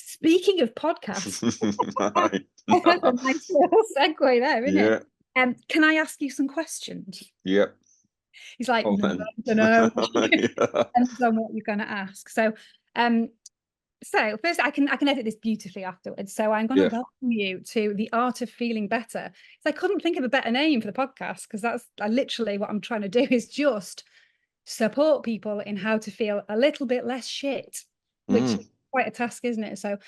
Speaking of podcasts, Right. that's a nice little segue there, isn't Yeah. it? Can I ask you some questions? Yep. He's like, Oh, no, then. I don't know. Yeah. Depends on what you're going to ask. Um, so first, I can edit this beautifully afterwards. So I'm going to Yeah. welcome you to the Art of Feeling Better. So I couldn't think of a better name for the podcast because that's literally what I'm trying to do is just support people in how to feel a little bit less shit, which is quite a task, isn't it? So,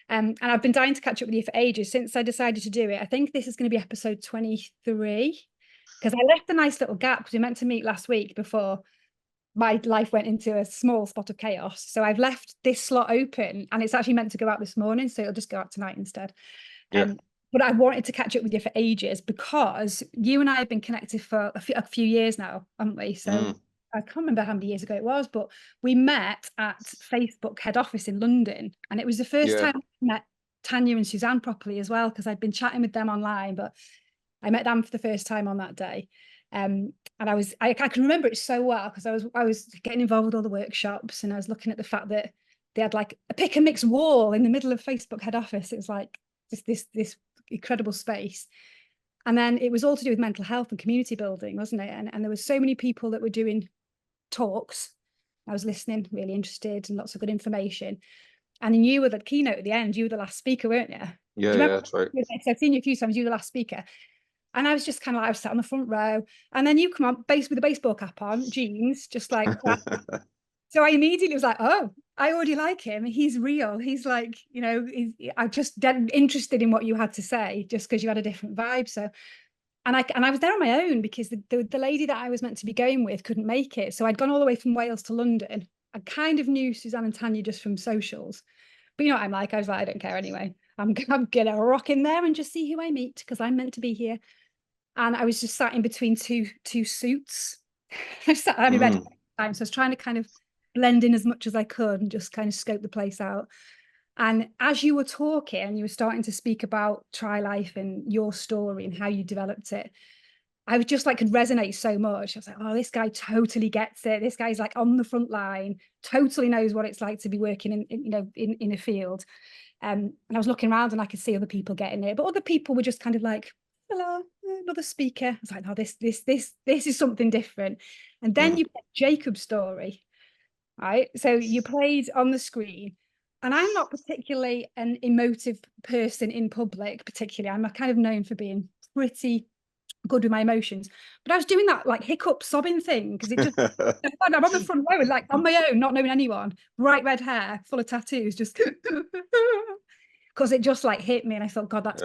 and I've been dying to catch up with you for ages since I decided to do it. I think this is going to be episode 23 because I left a nice little gap because we meant to meet last week before my life went into a small spot of chaos. So I've left this slot open and it's actually meant to go out this morning. So it'll just go out tonight instead. Yeah. But I wanted to catch up with you for ages because you and I have been connected for a few years now, haven't we? So I can't remember how many years ago it was, but we met at Facebook head office in London. And it was the first Yeah. time I met Tanya and Suzanne properly as well, because I'd been chatting with them online, but I met them for the first time on that day. And I can remember it so well because I was getting involved with all the workshops and I was looking at the fact that they had like a pick and mix wall in the middle of Facebook head office. It was like this incredible space. And then it was all to do with mental health and community building, wasn't it? And there was so many people that were doing talks. I was listening, really interested, and lots of good information. And then you were the keynote at the end. You were the last speaker, weren't you? Do Yeah. you Yeah. remember? That's right. I've seen you a few times. You were the last speaker. And I was just kind of like, I was sat on the front row. And then you come on with a baseball cap on, jeans, just like, so I immediately was like, oh, I already like him. He's real. He's like, I'm just interested in what you had to say just because you had a different vibe. So, and I was there on my own because the lady that I was meant to be going with couldn't make it. So I'd gone all the way from Wales to London. I kind of knew Suzanne and Tanya just from socials. But you know what I'm like? I was like, I don't care anyway. I'm going to rock in there and just see who I meet because I'm meant to be here. And I was just sat in between two suits. I only read time, so I was trying to kind of blend in as much as I could and just kind of scope the place out. And as you were talking, you were starting to speak about Trylife and your story and how you developed it. I was just like could resonate so much. I was like, oh, this guy totally gets it. This guy's like on the front line, totally knows what it's like to be working in a field. And I was looking around and I could see other people getting it, but other people were just kind of like, hello, another speaker. I was like, no, this is something different. And then you played Jacob's story, right? So you played on the screen. And I'm not particularly an emotive person in public, particularly. I'm kind of known for being pretty good with my emotions. But I was doing that like hiccup sobbing thing because it just I'm on the front row and like on my own, not knowing anyone, bright red hair, full of tattoos, just because it just like hit me and I thought, God, that's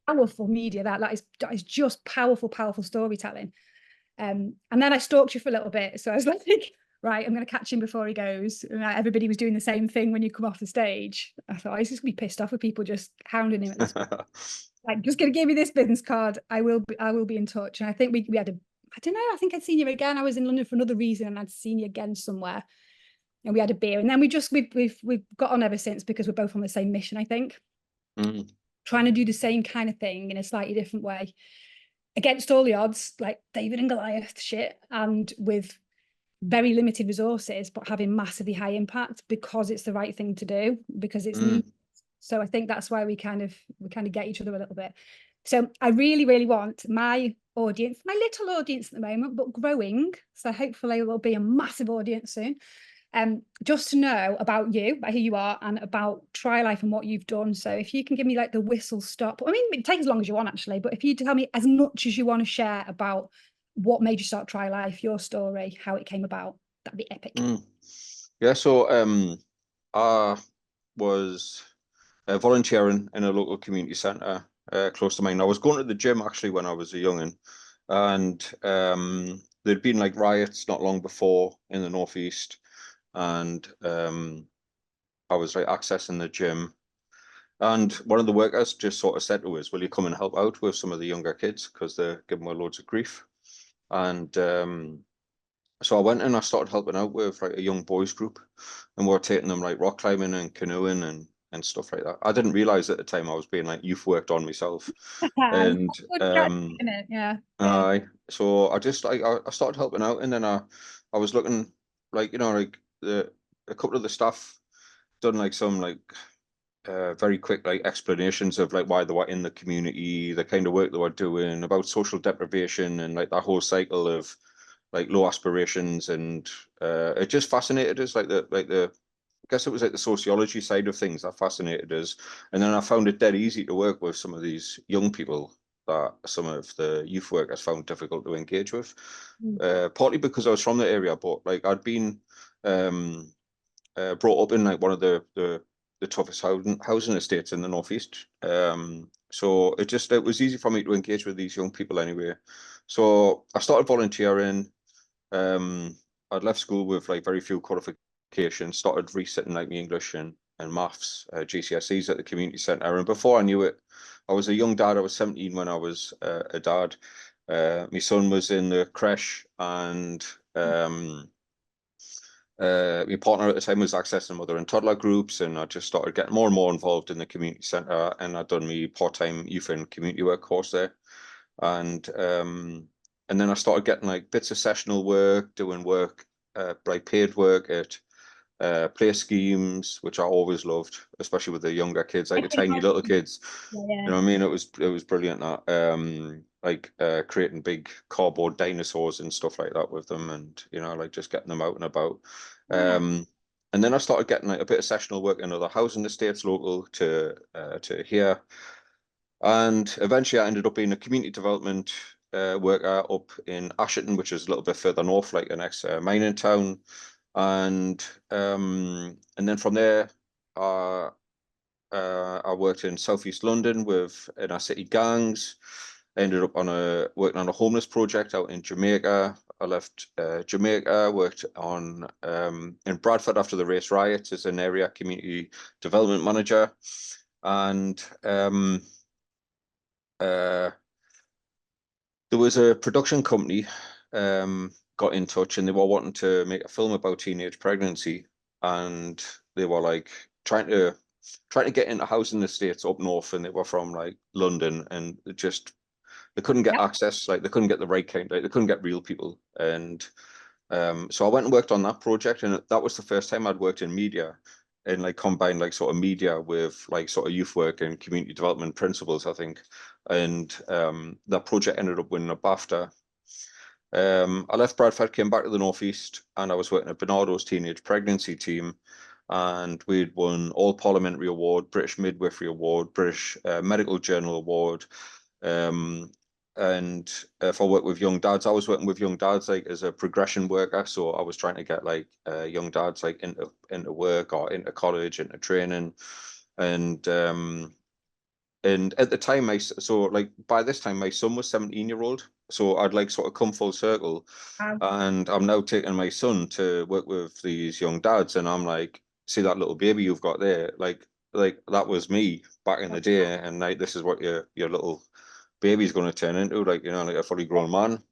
powerful media. That is just powerful storytelling. And then I stalked you for a little bit. So I was like, right, I'm going to catch him before he goes. And everybody was doing the same thing when you come off the stage. I thought, I was just going to be pissed off with people just hounding him at this point. Like, just going to give me this business card. I will be in touch. And I think we had I don't know, I think I'd seen you again. I was in London for another reason and I'd seen you again somewhere. And we had a beer. And then we've got on ever since because we're both on the same mission, I think. Trying to do the same kind of thing in a slightly different way. Against all the odds, like David and Goliath shit, and with very limited resources, but having massively high impact because it's the right thing to do, because it's needed. So I think that's why we kind of get each other a little bit. So I really want my audience, my little audience at the moment, but growing. So hopefully it will be a massive audience soon. Just to know about you, about who you are, and about Trylife and what you've done. So if you can give me like the whistle stop, I mean, it takes as long as you want actually, but if you tell me as much as you want to share about what made you start Trylife, your story, how it came about, that'd be epic. Yeah, so I was volunteering in a local community centre close to mine. I was going to the gym actually when I was a young'un, and there'd been like riots not long before in the northeast, and I was like accessing the gym, and one of the workers just sort of said to us, "Will you come and help out with some of the younger kids because they're giving me loads of grief?" And so I went and I started helping out with like a young boys group, and we were taking them like rock climbing and canoeing and stuff like that. I didn't realize at the time I was being like youth worked on myself, and so I just like I started helping out, and then I was looking like like a couple of the staff done like some like very quick like explanations of like why they were in the community, the kind of work they were doing, about social deprivation, and like that whole cycle of like low aspirations. And it just fascinated us, like the I guess it was like the sociology side of things that fascinated us. And then I found it dead easy to work with some of these young people that some of the youth workers found difficult to engage with. Mm. Partly because I was from the area, but like I'd been um, brought up in like one of the toughest housing estates in the northeast. So it was easy for me to engage with these young people anyway. So I started volunteering. I'd left school with like very few qualifications, started resitting like my English and maths GCSEs at the community centre. And before I knew it, I was a young dad. I was 17 when I was a dad. My son was in the creche, and my partner at the time was accessing mother and toddler groups, and I just started getting more and more involved in the community centre. And I'd done my part-time youth and community work course there. And then I started getting like bits of sessional work, doing work, like paid work at play schemes, which I always loved, especially with the younger kids, like I the can tiny little imagine. kids. Yeah, You know what I mean? It was brilliant that like creating big cardboard dinosaurs and stuff like that with them, and like just getting them out and about. yeah. And then I started getting like a bit of sessional work in other housing estates local to here. And eventually I ended up being a community development worker up in Asherton, which is a little bit further north, like the next mining town. And then from there, uh, I worked in Southeast London with inner city gangs. I ended up working on a homeless project out in Jamaica. I left Jamaica, worked on in Bradford after the race riots as an area community development manager. And uh, there was a production company got in touch, and they were wanting to make a film about teenage pregnancy, and they were like trying to get into housing estates up north, and they were from like London, and they couldn't get Yep. access, like they couldn't get the right kind, like they couldn't get real people. And so I went and worked on that project, and that was the first time I'd worked in media, and like combined like sort of media with like sort of youth work and community development principles, I think. And that project ended up winning a BAFTA. I left Bradford, came back to the Northeast, and I was working at Bernardo's teenage pregnancy team. And we'd won All Parliamentary Award, British Midwifery Award, British Medical Journal Award. Um, and for work with young dads, I was working with young dads like as a progression worker. So I was trying to get like young dads like into work or into college, into training. And and at the time, so like by this time, my son was 17-year-old. So I'd like sort of come full circle. Wow. And I'm now taking my son to work with these young dads. And I'm like, see that little baby you've got there? Like that was me back in the day. And like, this is what your little baby's going to turn into, like, like a fully grown man.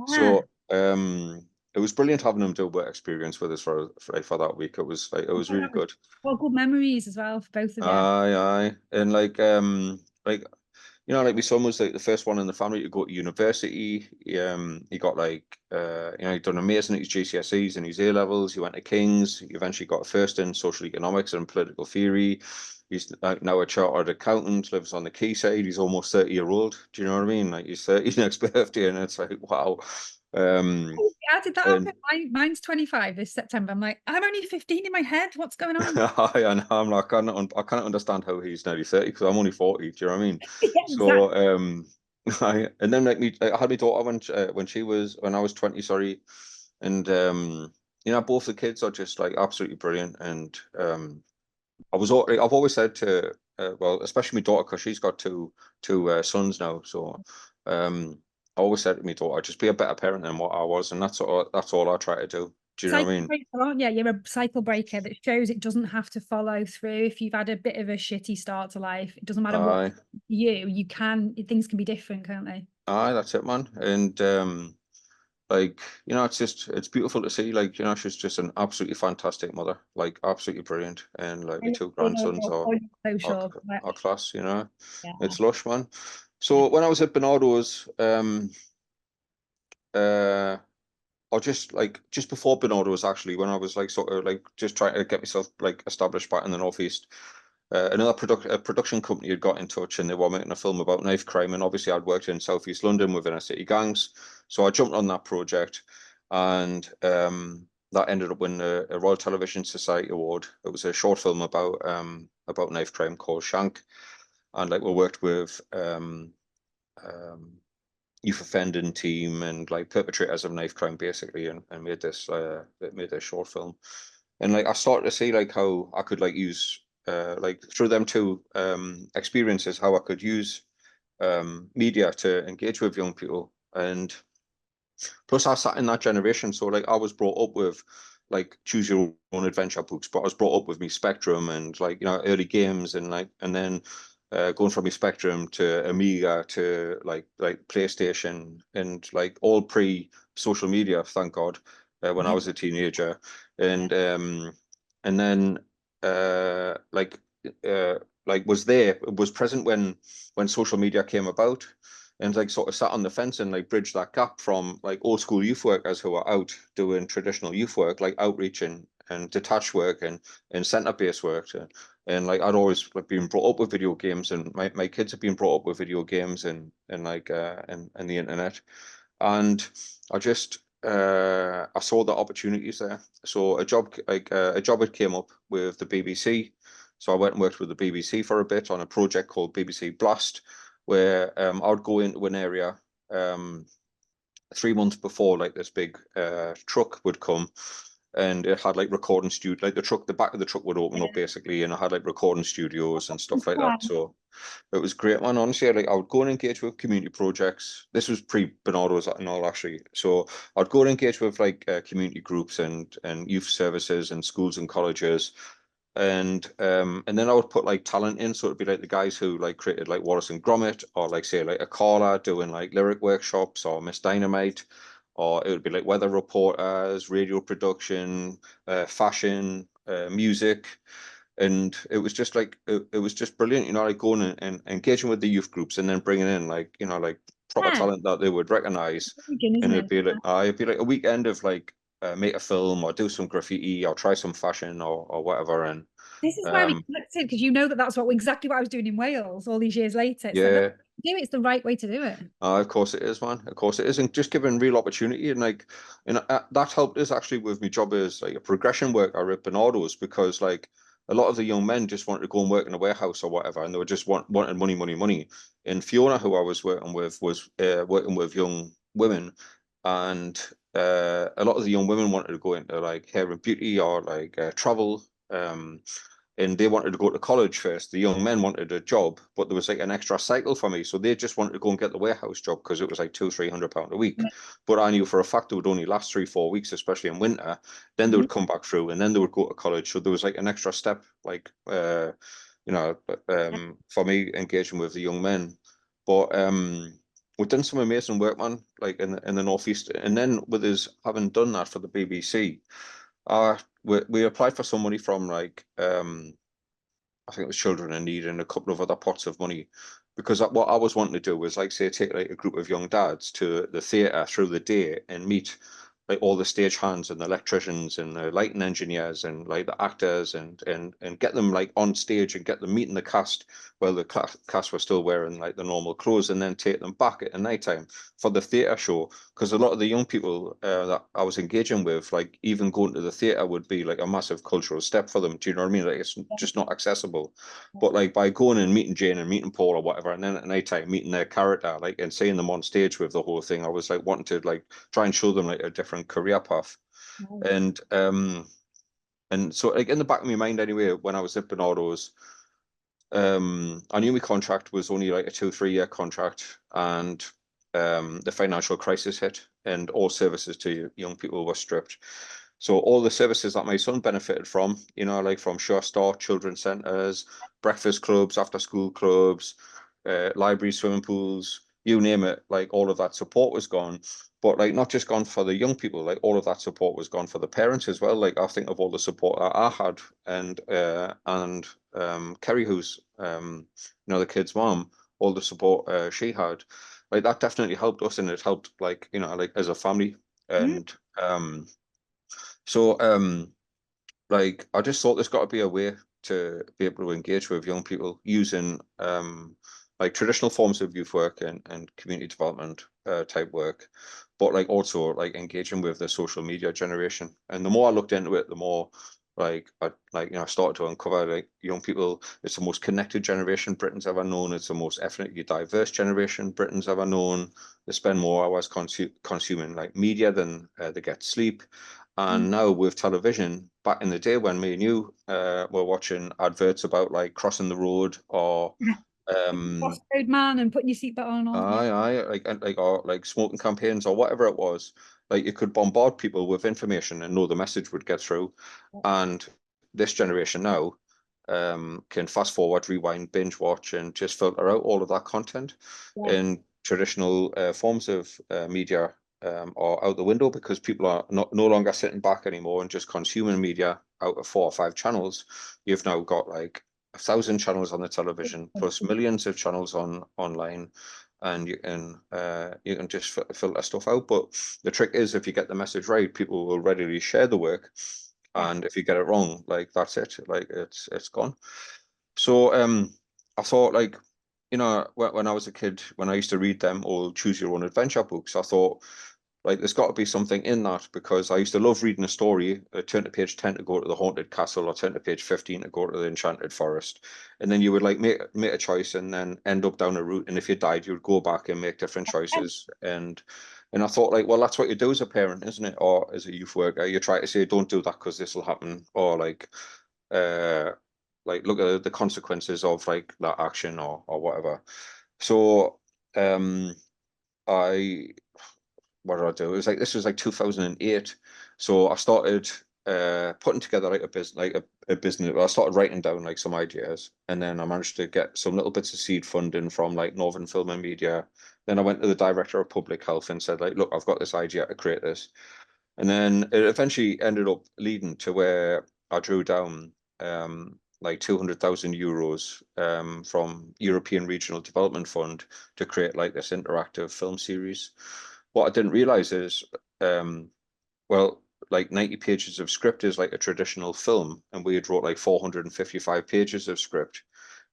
Yeah. So, it was brilliant having him do a work experience with us for that week. It was really good. Well, good memories as well for both of you. Aye, aye. And like like my son was like the first one in the family to go to university. He got like he'd done amazing at his GCSEs and his A levels. He went to King's. He eventually got a first in social economics and political theory. He's like now a chartered accountant, lives on the quayside. He's almost 30-year-old. Do you know what I mean? Like he's 30 next birthday, and it's like wow. Um, How did that and happen? Mine's 25 this September. I'm like, I'm only 15 in my head. What's going on? I'm like, I can't understand how he's nearly 30 because I'm only 40. Do you know what I mean? Yeah, exactly. So, and then like I had my daughter when I was 20, sorry. And, both the kids are just like absolutely brilliant. And, I've always said to, well, especially my daughter, because she's got two sons now. So, I always said to my daughter, just be a better parent than what I was. And that's all I try to do. Do you know what Cycle I mean? breaker, aren't you? You're a cycle breaker that shows it doesn't have to follow through. If you've had a bit of a shitty start to life, it doesn't matter what Aye. you can, things can be different, can't they? Aye, that's it, man. And like, it's beautiful to see. Like, she's just an absolutely fantastic mother, like absolutely brilliant. And like my I two see on grandsons on your are, social. Like, are class, yeah, It's lush, man. yeah. So when I was at Bernardo's, uh or just before Bernardo's actually, when I was like sort of like just trying to get myself like established back in the Northeast, another production company had got in touch, and they were making a film about knife crime. And obviously, I'd worked in Southeast London with inner city gangs, so I jumped on that project, and that ended up winning a Royal Television Society award. It was a short film about knife crime called Shank, and like we worked with youth offending team and like perpetrators of knife crime basically, and made this short film. And like I started to see like how I could like use like through them two experiences how I could use media to engage with young people. And plus I sat in that generation, so like I was brought up with like choose your own adventure books, but I was brought up with me Spectrum and like early games, and like and then going from me Spectrum to Amiga to like PlayStation, and like all pre social media, thank God, when I Yeah. was a teenager. And then like uh was present when social media came about, and like sort of sat on the fence and like bridged that gap from like old school youth workers who are out doing traditional youth work, like outreach and detached work and center-based work. And like I'd always like been brought up with video games, and my kids have been brought up with video games and like and the internet. And I just I saw the opportunities there. So a job had came up with the BBC. So I went and worked with the BBC for a bit on a project called BBC Blast, where I would go into an area 3 months before like this big truck would come, and it had like recording studio, like the back of the truck would open up basically, and I had like recording studios and stuff like that. So it was great, man. Honestly, like I would go and engage with community projects. This was pre Bernardo's and all actually. So I'd go and engage with like community groups and youth services and schools and colleges, and then I would put like talent in, so it'd be like the guys who like created like Wallace and Gromit, or like say like a caller doing like lyric workshops, or Miss Dynamite, or it would be like weather reporters, radio production, fashion, music, and it was just like it was just brilliant, like going and engaging with the youth groups, and then bringing in like like proper Yeah. talent that they would recognize, Vegan, and isn't it? it'd be like a weekend of like make a film or do some graffiti or try some fashion or whatever. And This is why we um, connected, because that's exactly what I was doing in Wales all these years later. It's like, no, yeah, do it's the right way to do it. of course it is, man. Of course it is, and just giving real opportunity, and like, that helped us actually with my job as like a progression worker at Bernardo's, because like a lot of the young men just wanted to go and work in a warehouse or whatever, and they were just wanting money, money, money. And Fiona, who I was working with, was working with young women, and a lot of the young women wanted to go into like hair and beauty or like travel. And they wanted to go to college first. The young men wanted a job, but there was like an extra cycle for me. So they just wanted to go and get the warehouse job because it was like £200-300 a week. But I knew for a fact it would only last 3-4 weeks, especially in winter. Then they Mhm. would come back through, and then they would go to college. So there was like an extra step, like you know, for me engaging with the young men. But we've done some amazing work, man, like in the Northeast. And then with us having done that for the BBC, we applied for some money from like I think it was Children in Need and a couple of other pots of money, because what I was wanting to do was like say take like a group of young dads to the theatre through the day and meet like all the stage hands and the electricians and the lighting engineers and like the actors, and get them like on stage and get them meeting the cast while the cast were still wearing like the normal clothes, and then take them back at night time for the theatre show, because a lot of the young people that I was engaging with, like even going to the theatre would be like a massive cultural step for them. Do you know what I mean? Like it's just not accessible. But like by going and meeting Jane and meeting Paul or whatever, and then at night time meeting their character, like and seeing them on stage with the whole thing, I was like wanting to like try and show them like a different career path. Nice. And so like in the back of my mind anyway, when I was at Bernardo's, I knew my contract was only like a 2-3 year contract, and the financial crisis hit, and all services to young people were stripped. So all the services that my son benefited from, like from Sure Start, children's centres, breakfast clubs, after school clubs, libraries, swimming pools, you name it, like all of that support was gone. But like not just gone for the young people, like all of that support was gone for the parents as well. Like I think of all the support that I had, and Kerry, who's the kid's mom, all the support she had, like that definitely helped us, and it helped like like as a family. Mm. And so like I just thought there's got to be a way to be able to engage with young people using like traditional forms of youth work and community development type work, but like also like engaging with the social media generation. And the more I looked into it, the more like I started to uncover like young people. It's the most connected generation Britain's ever known. It's the most ethnically diverse generation Britain's ever known. They spend more hours consuming like media than they get sleep. And now with television, back in the day when me and you were watching adverts about like crossing the road or Crossroad man and putting your seatbelt on and all. Yeah. like smoking campaigns or whatever it was, like you could bombard people with information and know the message would get through. And this generation now can fast forward, rewind, binge watch, and just filter out all of that content. Yeah. In traditional forms of media are out the window because people are no longer sitting back anymore and just consuming media out of 4 or 5 channels. You've now got like 1,000 channels on the television plus millions of channels online, and you can just filter stuff out. But the trick is, if you get the message right, people will readily share the work, and if you get it wrong, like that's it, like it's gone. So I thought, like, when I was a kid, when I used to read them old choose your own adventure books, I thought, like, there's got to be something in that, because I used to love reading a story. I turn to page 10 to go to the haunted castle, or turn to page 15 to go to the enchanted forest. And then you would like make a choice and then end up down a route. And if you died, you would go back and make different choices. And I thought, like, well, that's what you do as a parent, isn't it? Or as a youth worker, you try to say, don't do that because this will happen. Or uh look at the consequences of like that action or whatever. So I what did I do? It was like this was like 2008. So I started putting together like a business. I started writing down like some ideas, and then I managed to get some little bits of seed funding from like Northern Film and Media. Then I went to the director of public health and said, like, look, I've got this idea to create this. And then it eventually ended up leading to where I drew down like 200,000 euros from European Regional Development Fund to create like this interactive film series. What I didn't realize is, um, well, like 90 pages of script is like a traditional film, and we had wrote like 455 pages of script,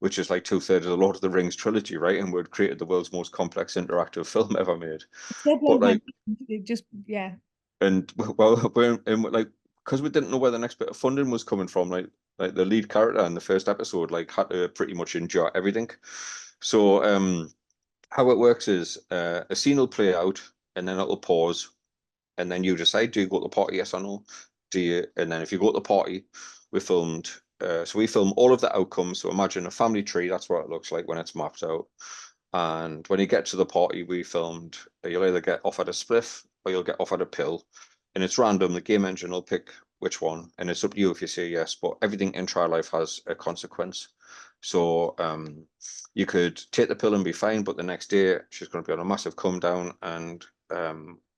which is like two-thirds of the Lord of the Rings trilogy, right? And we'd created the world's most complex interactive film ever made. It still blows But my like, mind. It just, yeah. and well, like, because we didn't know where the next bit of funding was coming from, like the lead character in the first episode like had to pretty much endure everything. So how it works is a scene will play out and then it'll pause, and then you decide, do you go to the party, yes or no? Do you? And then if you go to the party, we filmed. So we film all of the outcomes. So imagine a family tree. That's what it looks like when it's mapped out. And when you get to the party, we filmed. You'll either get offered a spliff or you'll get offered a pill, and it's random. The game engine will pick which one, and it's up to you if you say yes. But everything in Trylife has a consequence. So you could take the pill and be fine, but the next day she's going to be on a massive come down and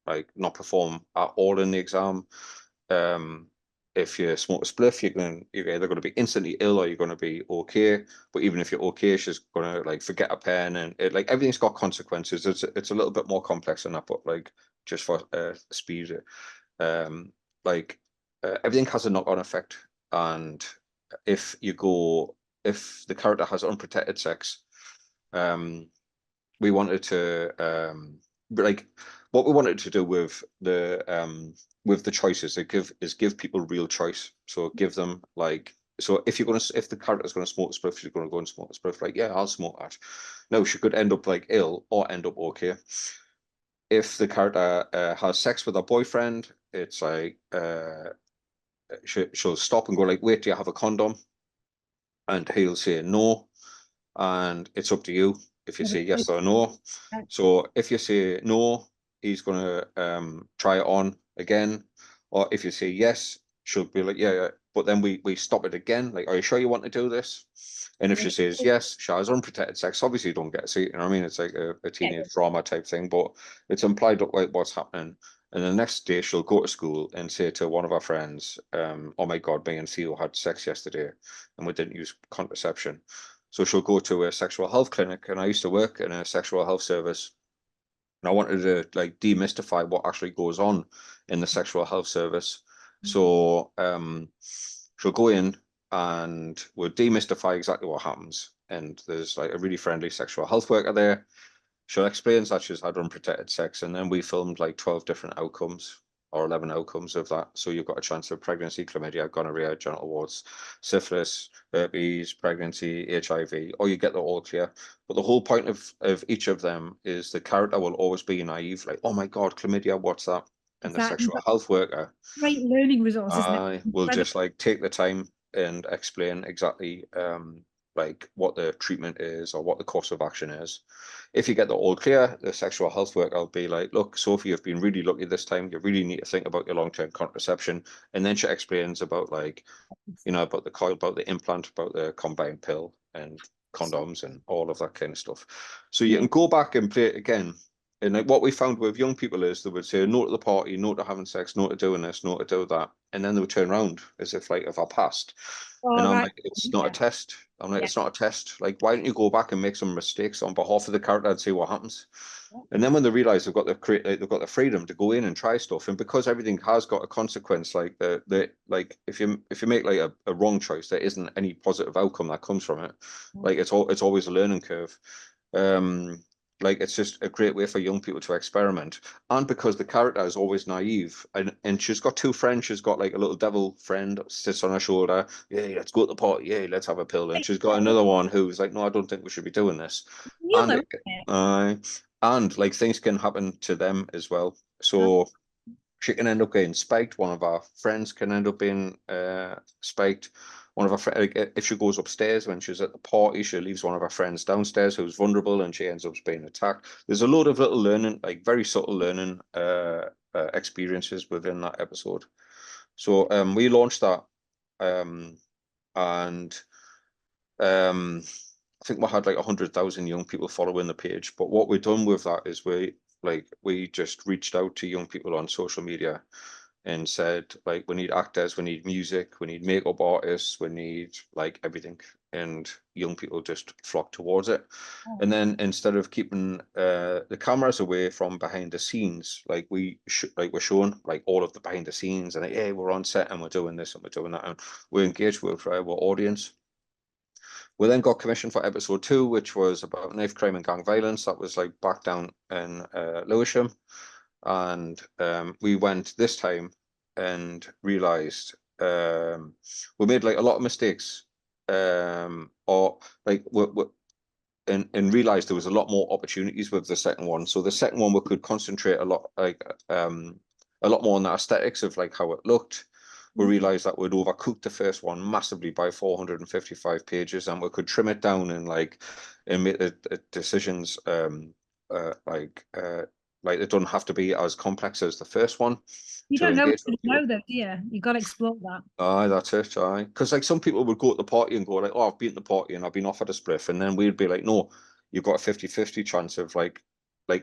like not perform at all in the exam. Um, if you smoke a spliff, you're either going to be instantly ill or you're going to be okay. But even if you're okay, she's going to like forget a pen, and like everything's got consequences. It's a little bit more complex than that, but like just for speed, um, like everything has a knock-on effect. And if you go, if the character has unprotected sex, um, we wanted to like what we wanted to do with the choices give people real choice. So give them like, so if the character's gonna smoke a spliff, she's gonna go and smoke a spliff, like, yeah, I'll smoke that. No, she could end up like ill or end up okay. If the character has sex with her boyfriend, it's like she'll stop and go like, wait, do you have a condom? And he'll say no, and it's up to you if you say yes or no. So if you say no, he's gonna try it on again, or if you say yes, she'll be like, yeah, yeah. But then we stop it again. Like, are you sure you want to do this? And if she says yes, she has unprotected sex. Obviously, you don't get to see it. You know what I mean? It's like a teenage drama type thing, but it's implied like what's happening. And the next day, she'll go to school and say to one of her friends, "Oh my God, me and Theo had sex yesterday, and we didn't use contraception." So she'll go to a sexual health clinic, and I used to work in a sexual health service, and I wanted to like demystify what actually goes on in the sexual health service. So she'll go in, and we'll demystify exactly what happens. And there's like a really friendly sexual health worker there. She'll explain that she's had unprotected sex, and then we filmed like 12 different outcomes or 11 outcomes of that. So you've got a chance of pregnancy, chlamydia, gonorrhea, genital warts, syphilis, herpes, pregnancy, HIV, or you get the all clear. But the whole point of each of them is the character will always be naive, like, oh my God, chlamydia, what's that? And the Exactly. sexual health worker, Great learning resource, isn't it? I will Incredible. just like take the time and explain exactly like what the treatment is or what the course of action is. If you get the all clear, the sexual health worker will be like, look, Sophie, you've been really lucky this time. You really need to think about your long-term contraception. And then she explains about like, about the coil, about the implant, about the combined pill and condoms and all of that kind of stuff. So you Yeah, can go back and play it again. And like what we found with young people is they would say no to the party, no to having sex, no to doing this, no to do that. And then they would turn around as if like if I passed. And all I'm right. like, it's not a Yeah, test. I'm like, yeah. it's not a test. Like, why don't you go back and make some mistakes on behalf of the character and see what happens? Yeah. And then when they realize they've got the freedom to go in and try stuff, and because everything has got a consequence, like the like if you make like a wrong choice, there isn't any positive outcome that comes from it. Like it's always a learning curve. Um, like it's just a great way for young people to experiment. And because the character is always naive, and she's got two friends, she's got like a little devil friend that sits on her shoulder. Yeah, let's go to the party. Yeah, let's have a pill. And she's got another one who's like, no, I don't think we should be doing this. And Humor, it, isn't it? uh, and like things can happen to them as well. So she can end up getting spiked. One of our friends can end up being spiked. One of our friends, like, if she goes upstairs when she's at the party, she leaves one of her friends downstairs who's vulnerable, and she ends up being attacked. There's a load of little learning, like very subtle learning experiences within that episode. So we launched that, um, and um, I think we had like 100,000 young people following the page. But what we've done with that is we just reached out to young people on social media and said like we need actors, we need music, we need makeup artists, we need like everything. And young people just flock towards it. Oh, And then instead of keeping the cameras away from behind the scenes, like we're showing like all of the behind the scenes and like, hey, we're on set and we're doing this and we're doing that, and we're engaged with our audience. We then got commissioned for episode 2, which was about knife crime and gang violence. That was like back down in Lewisham. And we went this time and realized we made like a lot of mistakes. Or like and realized there was a lot more opportunities with the second one. So the second one we could concentrate a lot more on the aesthetics of like how it looked. We mm. realized that we'd overcooked the first one massively by 455 pages, and we could trim it down and make the decisions like it doesn't have to be as complex as the first one You to don't know engage until with you people. know, though, do you? You got to explore that. Aye, that's it. Aye, because like some people would go to the party and go like, "Oh, I've been to the party and I've been offered a spliff," and then we'd be like, "No, you've got a 50-50 chance of like a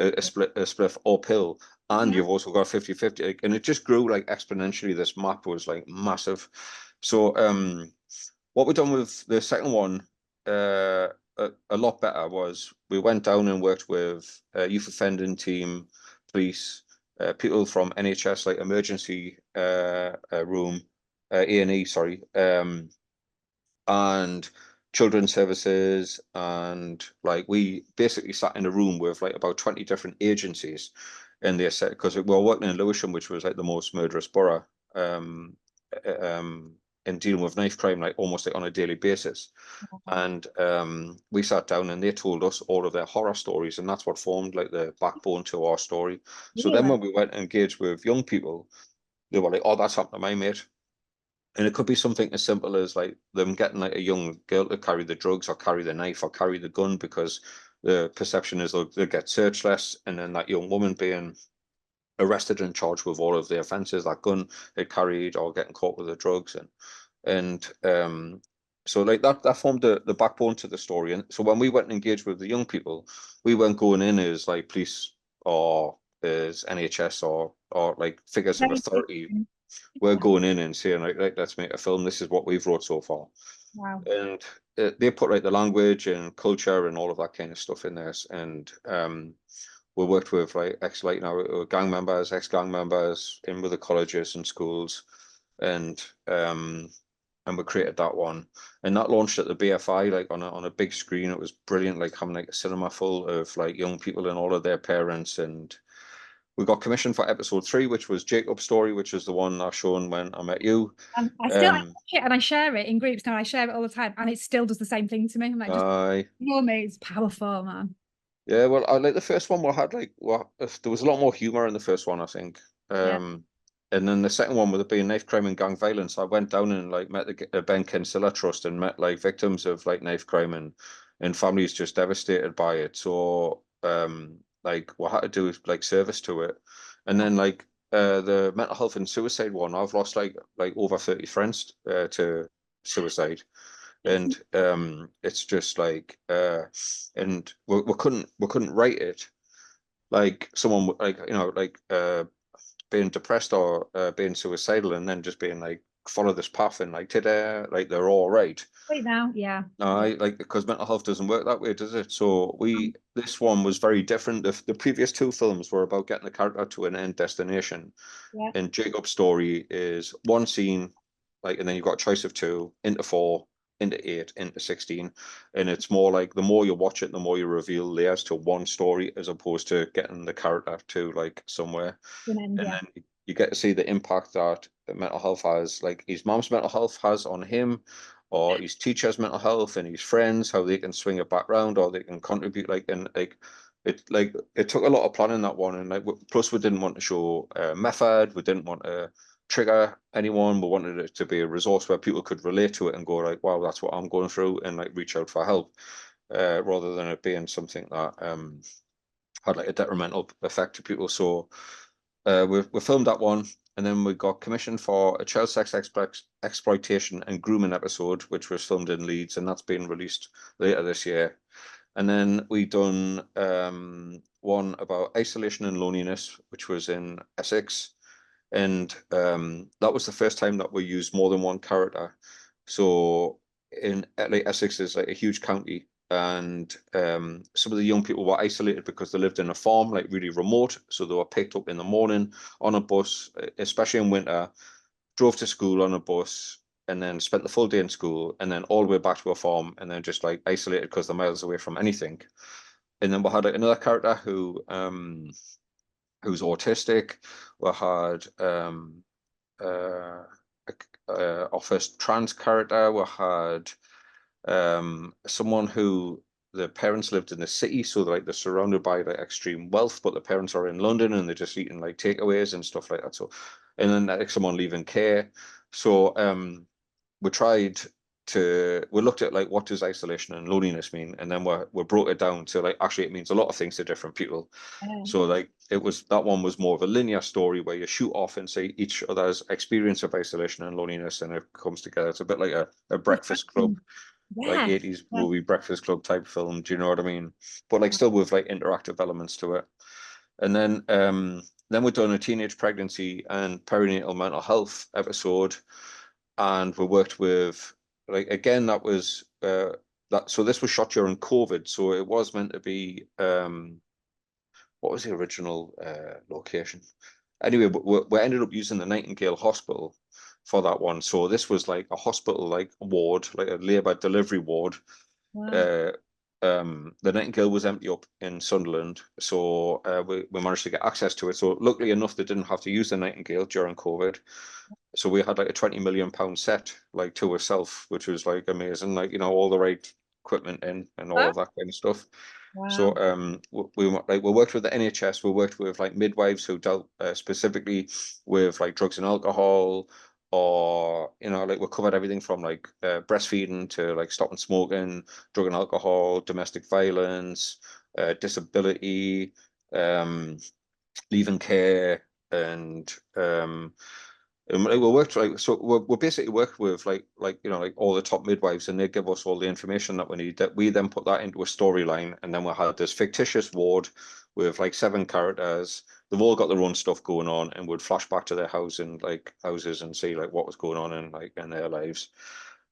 spliff or pill, and Yeah. you've also got a 50-50." Like, and it just grew like exponentially. This map was like massive. So what we done with the second one, a lot better was we went down and worked with a youth offending team, police, people from NHS, like emergency room, A&E, sorry, and children's services. And like we basically sat in a room with like about 20 different agencies in their set, because we were working in Lewisham, which was like the most murderous borough, um, in dealing with knife crime, like almost like on a daily basis. And we sat down and they told us all of their horror stories, and that's what formed like the backbone to our story. So then Really? when we went and engaged with young people, they were like, "Oh, that's happened to my mate." And it could be something as simple as like them getting like a young girl to carry the drugs or carry the knife or carry the gun, because the perception is they'll get searched less, and then that young woman being arrested and charged with all of the offences that gun had carried, or getting caught with the drugs. And so like that formed the backbone to the story. And so when we went and engaged with the young people, we weren't going in as like police or as NHS or like figures of Very authority. different. We're Yeah. going in and saying like let's make a film. This is what we've wrote so far. Wow. And they put like the language and culture and all of that kind of stuff in there. And we worked with like gang members, ex-gang members, in with the colleges and schools, and we created that one, and that launched at the BFI like on a big screen. It was brilliant, like having like a cinema full of like young people and all of their parents. And we got commissioned for episode 3, which was Jacob's story, which is the one I shown when I met you. And I still watch it and I share it in groups now. I share it all the time, and it still does the same thing to me. I'm like, just Aye. ignore me. It's powerful, man. Yeah, well, I like the first one. We had like, well, there was a lot more humor in the first one, I think. Yeah. And then the second one, with it being knife crime and gang violence, I went down and like met the Ben Kinsella Trust and met like victims of like knife crime and families just devastated by it. So like what I had to do is like service to it, and then like the mental health and suicide one, I've lost like over 30 friends to suicide. And it's just like and we couldn't write it like someone like like being depressed or being suicidal and then just being like follow this path and like today like they're all right. Wait now, yeah. No, Yeah. I like because mental health doesn't work that way, does it? So Um, this one was very different. The previous 2 films were about getting the character to an end destination, yeah. and Jacob's story is one scene, like, and then you've got a choice of 2, into 4, into 8, into 16. And it's more like the more you watch it, the more you reveal layers to one story as opposed to getting the character to like somewhere. An end, And yeah. then you get to see the impact that mental health has, like his mom's mental health has on him, or his teacher's mental health and his friends, how they can swing it back round or they can contribute, like, and like it took a lot of planning, that one. And like plus we didn't want to show method, we didn't want to trigger anyone, we wanted it to be a resource where people could relate to it and go like, wow, that's what I'm going through, and like reach out for help, rather than it being something that had like a detrimental effect to people. So we filmed that one, and then we got commissioned for a child sex exploitation and grooming episode, which was filmed in Leeds, and that's being released later this year. And then we done one about isolation and loneliness, which was in Essex, and that was the first time that we used more than one character. So in like Essex is like a huge county, and some of the young people were isolated because they lived in a farm, like really remote. So they were picked up in the morning on a bus, especially in winter, drove to school on a bus, and then spent the full day in school, and then all the way back to a farm, and then just like isolated because they're miles away from anything. And then we had like, another character who's autistic. We had uh, our first trans character. We had someone who the parents lived in the city, so they're surrounded by like extreme wealth, but the parents are in London and they're just eating like takeaways and stuff like that. So, and then like someone leaving care. So we tried we looked at like what does isolation and loneliness mean, and then we broke it down to like actually it means a lot of things to different people. Yeah. So like it was that one was more of a linear story where you shoot off and see each other's experience of isolation and loneliness, and it comes together. It's a bit like a Breakfast Club, like Yeah. 80s Yeah. movie Breakfast Club type film. Do you know what I mean? But like still with like interactive elements to it. And then we've done a teenage pregnancy and perinatal mental health episode, and we worked with like again that was that so this was shot during COVID, so it was meant to be what was the original location? Anyway, we ended up using the Nightingale Hospital for that one. So this was like a hospital, like ward, like a labour delivery ward. Wow. Uh, the Nightingale was empty up in Sunderland, so we managed to get access to it. So luckily enough, they didn't have to use the Nightingale during COVID. So we had like a 20 million pound set like to ourselves, which was like amazing, like all the right equipment in and all Wow. of that kind of stuff. So Wow. we worked with the NHS, we worked with like midwives who dealt specifically with like drugs and alcohol, or like we covered everything from like breastfeeding to like stopping smoking, drug and alcohol, domestic violence, disability, um, leaving care, and like, we worked like so we basically worked with like all the top midwives, and they give us all the information that we need. That we then put that into a storyline, and then we had this fictitious ward with like 7 characters. They've all got their own stuff going on, and would flash back to their houses and see like what was going on in their lives.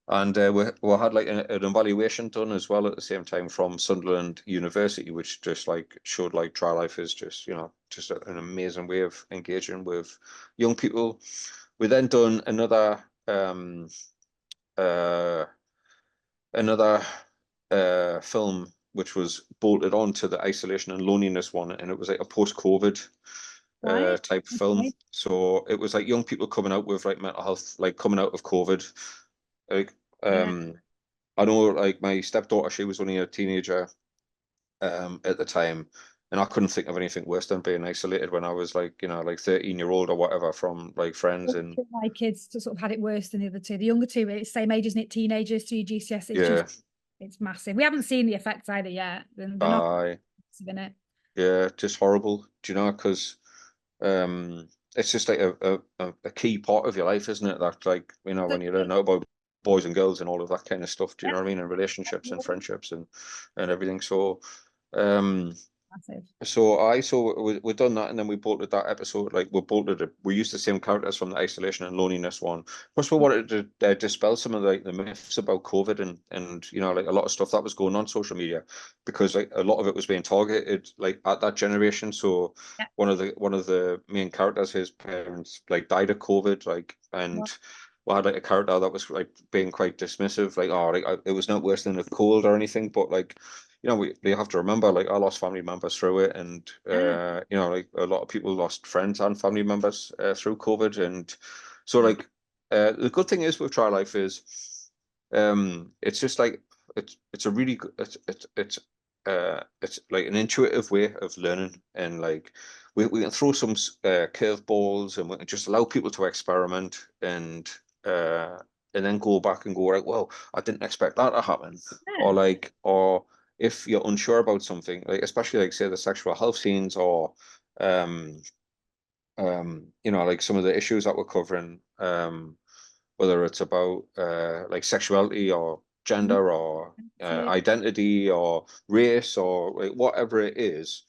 And we had like an evaluation done as well at the same time from Sunderland University, which just like showed like Trylife is just just an amazing way of engaging with young people. We then done another uh, another film which was bolted on to the isolation and loneliness one, and it was like a post-COVID Right. type film. Okay. So it was like young people coming out with like mental health, like coming out of COVID. Like Yeah. I know like my stepdaughter, she was only a teenager at the time, and I couldn't think of anything worse than being isolated when I was like, you know, like 13-year-old or whatever from like friends and My kids sort of had it worse than the other two. The younger two, it's same age, isn't it? Teenagers to GCS. It's just, yeah, it's massive. We haven't seen the effects either yet. They're not I in it. yeah, just horrible. Do you know? Because it's just like a key part of your life, isn't it? That like, you know, So, when you learn out about boys and girls and all of that kind of stuff. Do you yeah, know what I mean? And relationships and friendships and everything. So um massive. we done that, and then we bolted that episode. Like we used the same characters from the isolation and loneliness one. Plus, we wanted to dispel some of the myths about COVID and you know like a lot of stuff that was going on social media, because like a lot of it was being targeted like at that generation. So Yeah. one of the main characters, his parents like died of COVID, like, and we had like a character that was like being quite dismissive, like, oh, like it was not worse than a cold or anything, but like, you know, we have to remember, like, I lost family members through it, and Yeah. you know, like a lot of people lost friends and family members through COVID, and so Yeah. like the good thing is with Trylife is, it's just like it's a really good it's like an intuitive way of learning, and like we can throw some curveballs, and we can just allow people to experiment uh and then go back and go, right, well, I didn't expect that to happen, or Yeah. like, or if you're unsure about something, like especially like say the sexual health scenes, or um you know, like some of the issues that we're covering, whether it's about like sexuality or Mhm. gender or Yeah. identity or race or like whatever it is,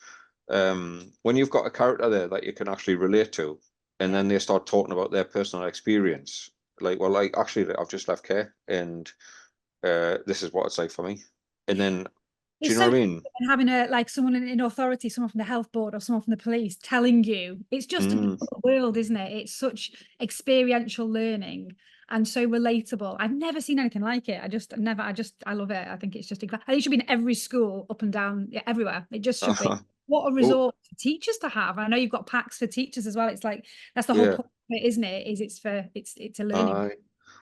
when you've got a character there that you can actually relate to, and Yeah. then they start talking about their personal experience, like, well, like actually, like, I've just left care, and this is what it's like for me, and then, do It's you know so what I different mean? than having a like someone in authority, someone from the health board or someone from the police telling you. It's just a Mm. different world, isn't it? It's such experiential learning and so relatable. I've never seen anything like it. I love it. I think it's just I think it should be in every school up and down, yeah, everywhere. It just should be. What a Oh, resort for teachers to have. I know you've got packs for teachers as well. It's like that's the whole yeah. point of it, isn't it? Is it's a learning. Aye.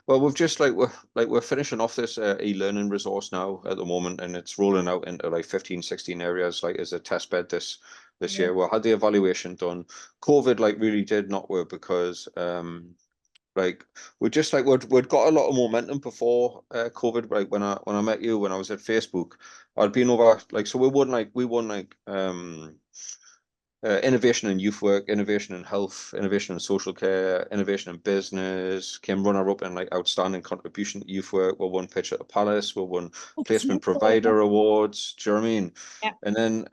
Well, we've just we're finishing off this e-learning resource now at the moment, and it's rolling out into like 15, 16 areas, like as a test bed this year. We had the evaluation done. COVID like really did not work because like we just like we'd got a lot of momentum before COVID. Like when I met you, when I was at Facebook, I'd been over, like, so we won innovation in youth work, innovation in health, innovation in social care, innovation in business, came runner up in like outstanding contribution to youth work. We won pitch at the Palace, we won placement provider awards. Do you know what I mean? Yeah. And then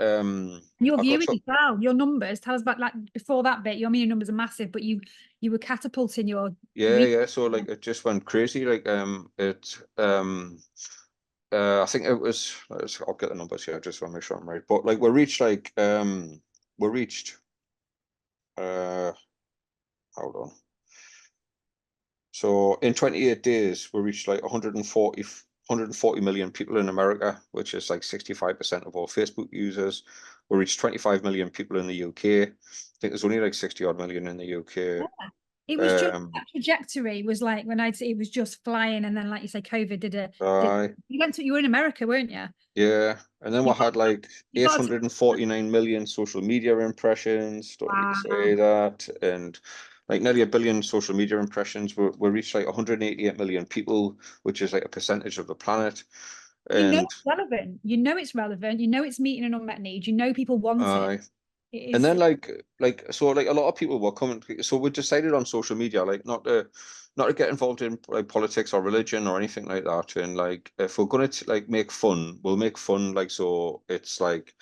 Your I got viewing to, as well, your numbers. Tell us about like before that bit. Your media numbers are massive, but you were catapulting your yeah, reach. yeah. So like it just went crazy. Like I think it was, I'll get the numbers here just want to make sure I'm right. But like we reached uh hold on. So in 28 days, we reached like 140 million people in America, which is like 65% of all Facebook users. We reached 25 million people in the UK. I think there's only like 60 odd million in the UK. It was just Um, that trajectory was like when I'd say it was just flying, and then like you say, COVID did uh, you were in America, weren't you? yeah. And then we You got had like you got to 849 million social media impressions. Don't need to wow. say that. And like nearly a billion social media impressions. We reached like 188 million people, which is like a percentage of the planet. You know And it's relevant. You know it's relevant. You know it's meeting an unmet need. You know people want it. uh, It and is then like so like a lot of people were coming. So we decided on social media like not to get involved in like politics or religion or anything like that. And like if we're gonna like make fun, we'll make fun like, so it's like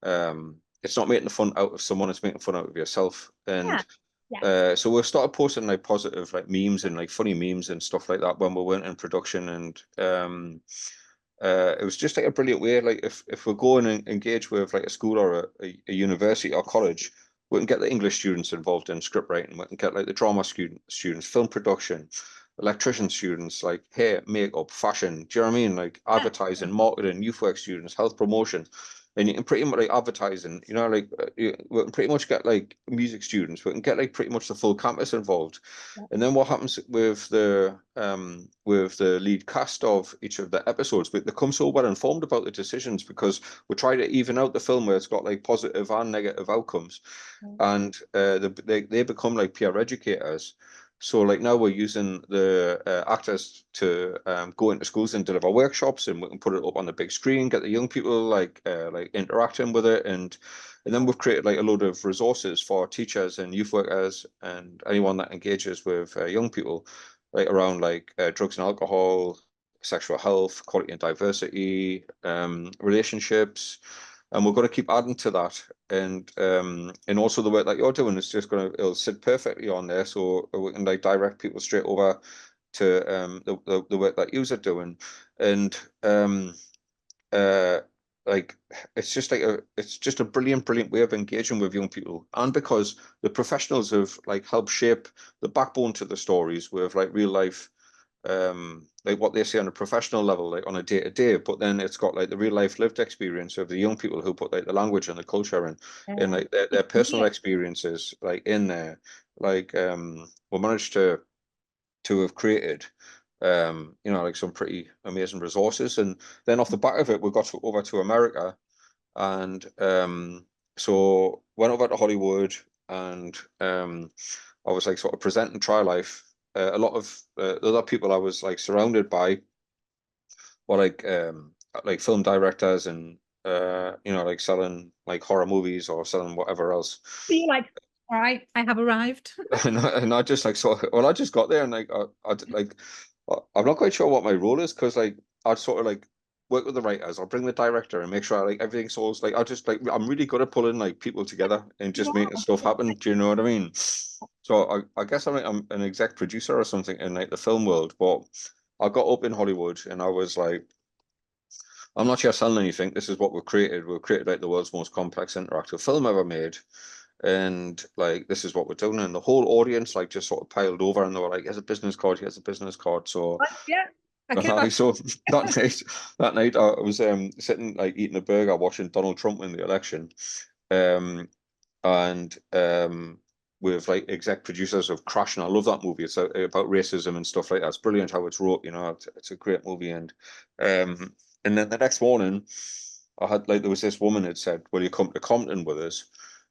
it's not making fun out of someone, it's making fun out of yourself. yeah. And Yes. so we've started posting like positive like memes and like funny memes and stuff like that when we weren't in production. And it was just like a brilliant way. Like if we're going and engage with like a school or a university or college, we can get the English students involved in script writing. We can get like the drama students, film production. electrician students, like hair, makeup, fashion. Do you know what I mean? Like advertising, marketing, youth work students, health promotion. And you can pretty much like advertising, like we can pretty much get like music students, we can get like pretty much the full campus involved. And then what happens with the lead cast of each of the episodes, but they come so well informed about the decisions because we try to even out the film where it's got like positive and negative outcomes, and they become like peer educators. So like now we're using the actors to go into schools and deliver workshops, and we can put it up on the big screen, get the young people like interacting with it, and then we've created like a load of resources for teachers and youth workers and anyone that engages with young people, like around like drugs and alcohol, sexual health, equality and diversity, relationships, and we're going to keep adding to that. And also the work that you're doing is just it'll sit perfectly on there, so we can like direct people straight over to the work that you're doing. And uh like it's just a brilliant way of engaging with young people, and because the professionals have like helped shape the backbone to the stories with like real life like what they say on a professional level, like on a day to day, but then it's got like the real life lived experience of the young people who put like the language and the culture and like their personal experiences like in there. Like we managed to have created like some pretty amazing resources. And then off the back of it, we got over to America, and so went over to Hollywood, and I was like sort of presenting Trylife. A lot of the other people I was like surrounded by were like film directors and like selling like horror movies or selling whatever else. Be like, all right, I have arrived. And I just like I just got there, and like I'm not quite sure what my role is, because like I'd sort of like work with the writers, I'll bring the director and make sure like everything's all like I just like I'm really good at pulling like people together and just making stuff happen. Do you know what I mean? So I guess I'm an exec producer or something in like the film world, but I got up in Hollywood and I was like, I'm not here selling anything. This is what we've created. We've created like the world's most complex interactive film ever made. And like this is what we're doing. And the whole audience like just sort of piled over, and they were like, here's a business card, here's a business card. So Yeah, I get that. so that night I was sitting like eating a burger watching Donald Trump win the election. And with like exec producers of Crash, and I love that movie. It's about racism and stuff like that. It's brilliant how it's wrote, it's a great movie. And then the next morning I had like there was this woman had said, will you come to Compton with us?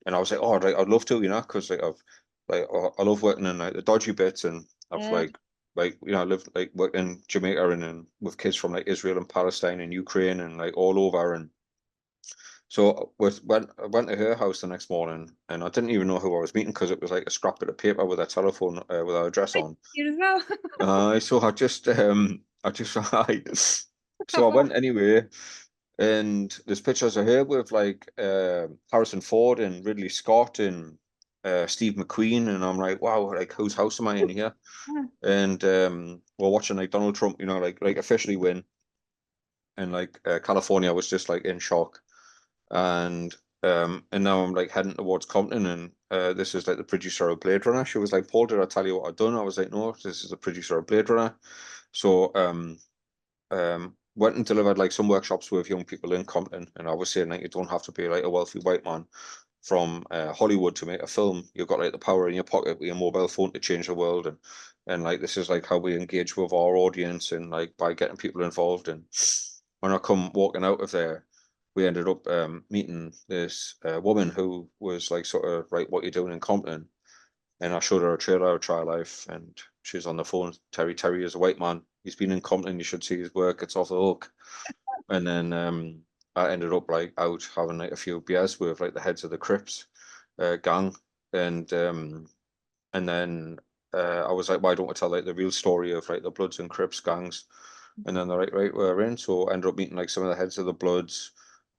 And I was like, oh, I'd love to, because like I love working in like the dodgy bits, and I've I lived like worked in Jamaica and with kids from like Israel and Palestine and Ukraine and like all over. And so I went to her house the next morning, and I didn't even know who I was meeting because it was like a scrap bit of paper with a telephone with our address on. You as well. So so I went anyway, and there's pictures of her with like Harrison Ford and Ridley Scott and Steve McQueen, and I'm like, wow, like whose house am I in here? And we're watching like Donald Trump, like officially win, and like California was just like in shock. And now I'm like heading towards Compton, and this is like the producer of Blade Runner. She was like, Paul, did I tell you what I've done? I was like, no, this is the producer of Blade Runner. So went and delivered like some workshops with young people in Compton, and I was saying like you don't have to be like a wealthy white man from Hollywood to make a film. You've got like the power in your pocket with your mobile phone to change the world, and like this is like how we engage with our audience, and like by getting people involved. And when I come walking out of there, we ended up meeting this woman who was like sort of like, what you doing in Compton? And I showed her a trailer of Trylife, and she was on the phone. Terry is a white man. He's been in Compton. You should see his work. It's off the hook. And then I ended up like out having like a few beers with like the heads of the Crips gang, and then I was like, why don't I tell like the real story of like the Bloods and Crips gangs? And then they're like, right, we're in. So I ended up meeting like some of the heads of the Bloods,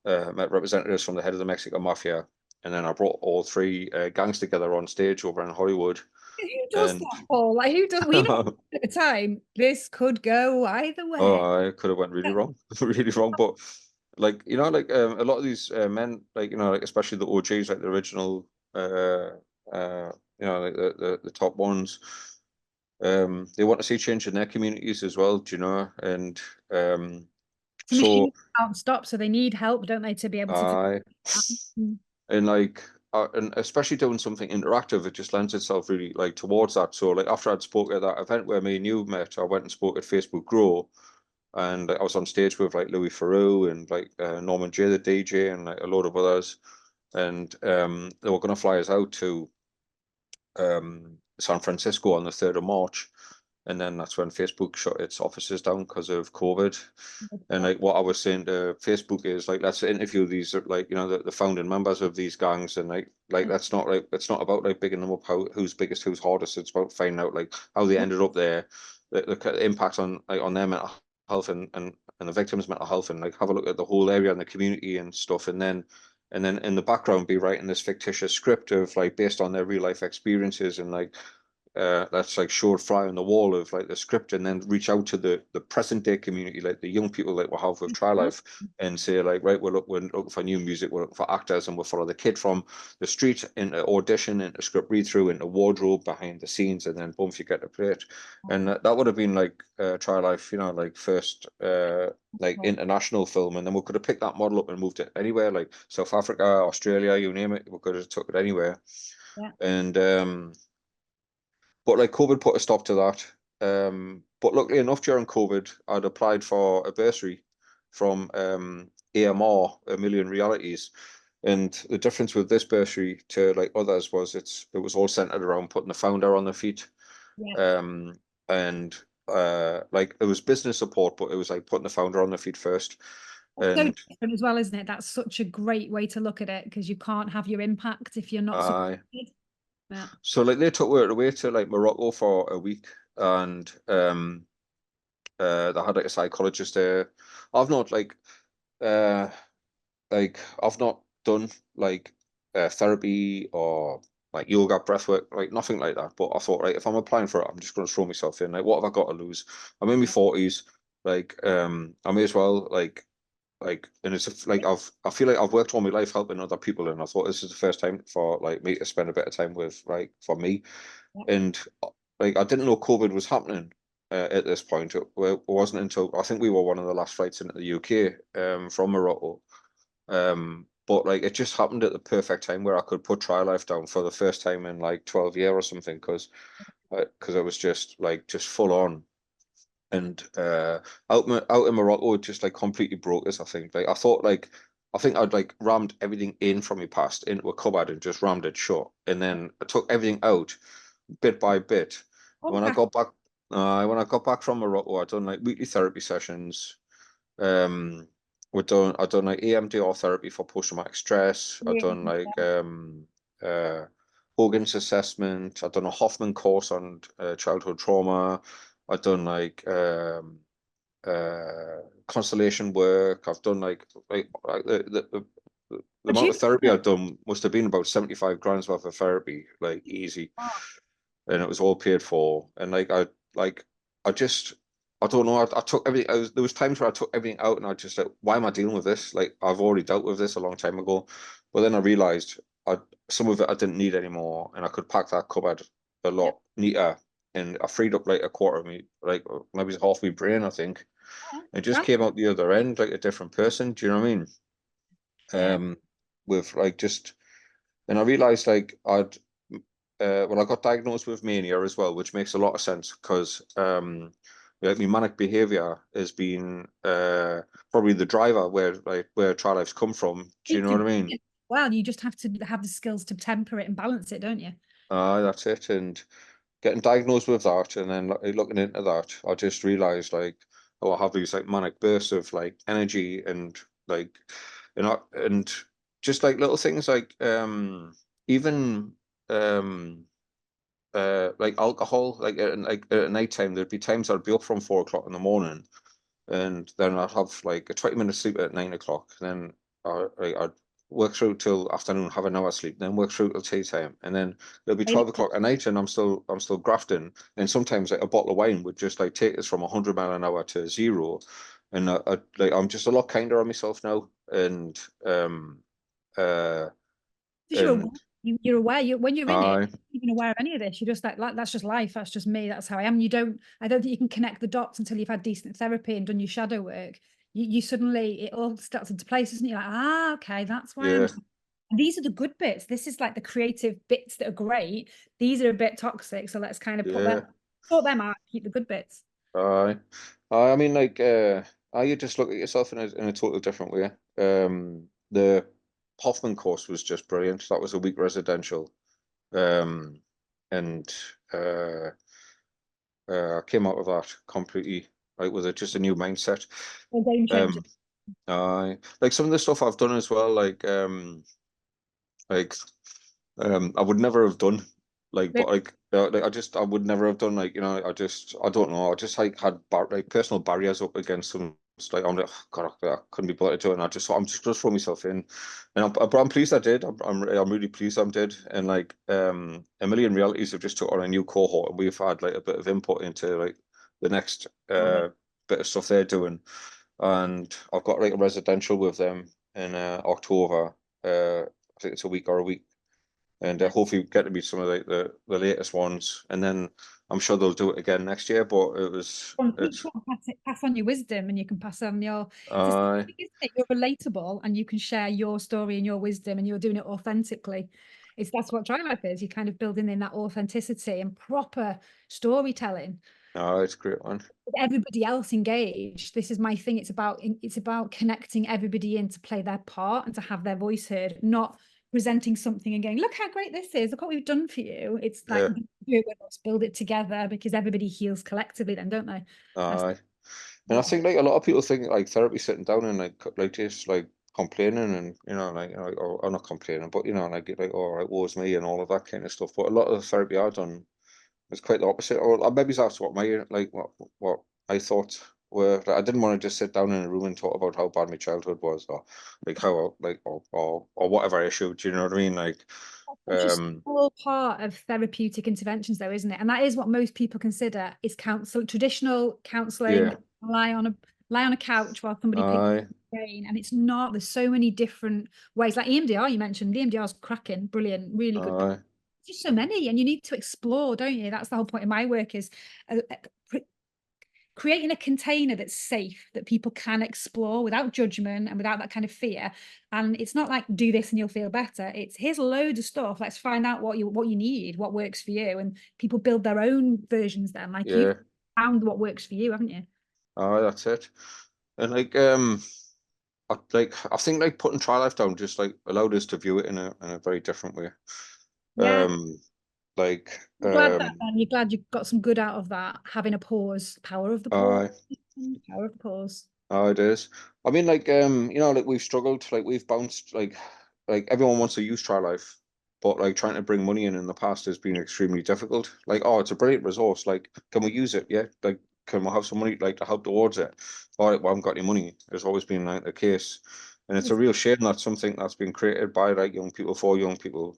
met representatives from the head of the Mexican Mafia, and then I brought all three gangs together on stage over in Hollywood. Who does And that, Paul? Like, who does? We know at the time this could go either way. oh, I could have went really wrong, really wrong. But like like a lot of these men, like like especially the OGs, like the original, like the top ones, they want to see change in their communities as well, do you know? And It's a so machine that can't stop, so they need help, don't they, to be able to do I that. Mm. and like and especially doing something interactive, it just lends itself really like towards that. So like after I'd spoke at that event where me and you met, I went and spoke at Facebook Grow, and I was on stage with like Louis Theroux and like Norman J, the DJ, and like a load of others, and they were going to fly us out to San Francisco on the 3rd of March. And then that's when Facebook shut its offices down because of COVID. And like what I was saying to Facebook is like, let's interview these like, you know, the founding members of these gangs, and like that's not like, it's not about like bigging them up, how who's biggest, who's hardest. It's about finding out like how they ended up there, the impact on like on their mental health and the victims' mental health, and like have a look at the whole area and the community and stuff. And then in the background be writing this fictitious script of like based on their real life experiences, and like that's like showed fly on the wall of like the script, and then reach out to the present day community, like the young people like we have with Trylife, and say like, right, we're looking for new music, we're looking for actors, and we'll follow the kid from the street into audition, into script read through, into wardrobe, behind the scenes, and then boom, you get to play it. And that would have been like Trylife, you know, like first like international film, and then we could have picked that model up and moved it anywhere, like South Africa, Australia, you name it, we could have took it anywhere. Yeah. And but like COVID put a stop to that. But luckily enough, during COVID, I'd applied for a bursary from AMR, A Million Realities. And the difference with this bursary to like others was it was all centered around putting the founder on their feet. Yeah. And like it was business support, but it was like putting the founder on their feet first. That's so And different as well, isn't it? That's such a great way to look at it, because you can't have your impact if you're not I supported. Yeah. so like they took it away to like Morocco for a week, and they had like a psychologist there. I've not uh I've not done like therapy or like yoga, breathwork, like nothing like that. But I thought, right, if I'm applying for it, I'm just going to throw myself in. Like, what have I got to lose? I'm in my forties. Like, I may as well and it's like I feel like I've worked all my life helping other people, and I thought this is the first time for like me to spend a bit of time with like for me. Yeah. And like I didn't know COVID was happening at this point. It wasn't until I think we were one of the last flights into the UK from Morocco. But like it just happened at the perfect time where I could put Trylife down for the first time in like 12 years or something, because it was just full on. And out in Morocco, it just like completely broke us. I think I think I'd like rammed everything in from my past into a cupboard and just rammed it shut, and then I took everything out bit by bit. When I Okay. got back, when I got back from Morocco, I done like weekly therapy sessions. Um, I done like EMDR therapy for post-traumatic stress. I done Yeah. like uh Hogan's assessment. I done a Hoffman course on childhood trauma. I done like constellation work. I've done like the But amount you, of therapy I've done must have been about 75 grand's worth of therapy, like easy, and it was all paid for. And like I just I don't know. I took everything. There was times where I took everything out, and I just like, why am I dealing with this? Like I've already dealt with this a long time ago. But then I realized some of it I didn't need anymore, and I could pack that cupboard a yeah. lot neater. And I freed up like a quarter of me, like maybe half my brain, I think. It just came out the other end like a different person. Do you know what I mean? Yeah. With like just, and I realized like when I got diagnosed with mania as well, which makes a lot of sense because like my manic behavior has been probably the driver where trial life's come from. Do you Need know to what I be mean? it. Well, you just have to have the skills to temper it and balance it, don't you? That's it. And getting diagnosed with that, and then looking into that, I just realized like, oh, I have these like manic bursts of like energy and like, and just like little things like even like alcohol, like at night time, there'd be times I'd be up from 4 o'clock in the morning, and then I'd have like a 20-minute sleep at 9 o'clock, and then I'd work through till afternoon, have an hour sleep, then work through till tea time, and then it'll be 12 o'clock at night, and I'm still grafting, and sometimes like a bottle of wine would just like take us from 100 mile an hour to zero, and like I'm just a lot kinder on myself now, uh Because you're aware. and You're aware. When you're in it, I even aware of any of this. You're just like, that's just life. That's just me. That's how I am. I don't think you can connect the dots until you've had decent therapy and done your shadow work. You suddenly, it all starts into place, isn't it? You're like, okay, that's why Yeah, these are the good bits. This is like the creative bits that are great. These are a bit toxic. So let's kind of yeah. sort them out, keep the good bits. Aye. I mean, like, you just look at yourself in a totally different way. The Hoffman course was just brilliant. That was a week residential. Um, and I came out of that completely like with just a new mindset. A game changer. Um, I like some of the stuff I've done as well, like I would never have done but I would never have done I don't know, I just like had personal barriers up against some, like I'm like, oh, God, I couldn't be bothered to do it, and I'm just gonna throw myself in, and but I'm pleased I did. I'm really pleased I did, and like a million realities have just took on a new cohort, and we've had like a bit of input into like the next bit of stuff they're doing, and I've got like a residential with them in October. I think it's a week, and hopefully get to meet some of the latest ones, and then I'm sure they'll do it again next year. But Each it's one pass on your wisdom, and you can pass on it's just, uh isn't it? You're relatable, and you can share your story and your wisdom, and you're doing it authentically. That's what Trylife is. You're kind of building in that authenticity and proper storytelling. it's a great one. Everybody else engaged. This is my thing. It's about connecting everybody in to play their part and to have their voice heard, not presenting something and going, look how great this is, look what we've done for you. It's like, Yeah, do it with us, build it together, because everybody heals collectively then, don't they? That's uh and I what think like a lot of people think like therapy sitting down and like just like complaining, and or not complaining, but like, oh, right, woe's me and all of that kind of stuff. But a lot of the therapy I've done it's quite the opposite. Or maybe that's what my what I thought were. Like, I didn't want to just sit down in a room and talk about how bad my childhood was, or like how or whatever issue. Do you know what I mean? Like, It's just um, all part of therapeutic interventions, though, isn't it? And that is what most people consider is counsel, traditional counselling. yeah, Lie on a couch while somebody picks I, your brain, and it's not. There's so many different ways. Like EMDR, you mentioned, the EMDR is cracking, brilliant, really good. I, Just so many, and you need to explore, don't you? That's the whole point of my work is creating a container that's safe, that people can explore without judgment and without that kind of fear. And it's not like do this and you'll feel better. It's here's loads of stuff. Let's find out what you need, what works for you, and people build their own versions. Then, like you've yeah, found what works for you, haven't you? that's it. And I think like putting Trylife down just like allowed us to view it in a very different way. Yeah. Um, like I'm glad that you're glad you got some good out of that. Having a pause, power of the pause, I. power of the pause. Oh, it is. I mean, like we've struggled, like we've bounced, like everyone wants to use Trylife, but like trying to bring money in the past has been extremely difficult. Like, oh, it's a brilliant resource. Like, can we use it? Yeah. Like, can we have some money like to help towards it? All right, well, I haven't got any money. There's always been like the case, and it's a real shame that something that's been created by like young people for young people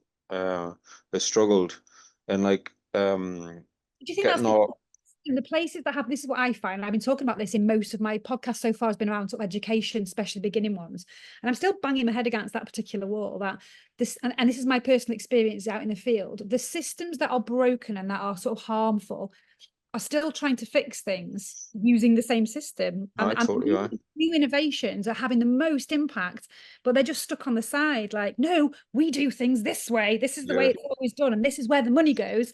has struggled, and Do you think that's getting because all in the places that have this is what I find. I've been talking about this in most of my podcasts so far has been around sort of education, especially the beginning ones. And I'm still banging my head against that particular wall that this and this is my personal experience out in the field. The systems that are broken and that are sort of harmful are still trying to fix things using the same system. I And totally are. new innovations are having the most impact, but they're just stuck on the side. Like, no, we do things this way. This is the way Yeah. it's always done, and this is where the money goes.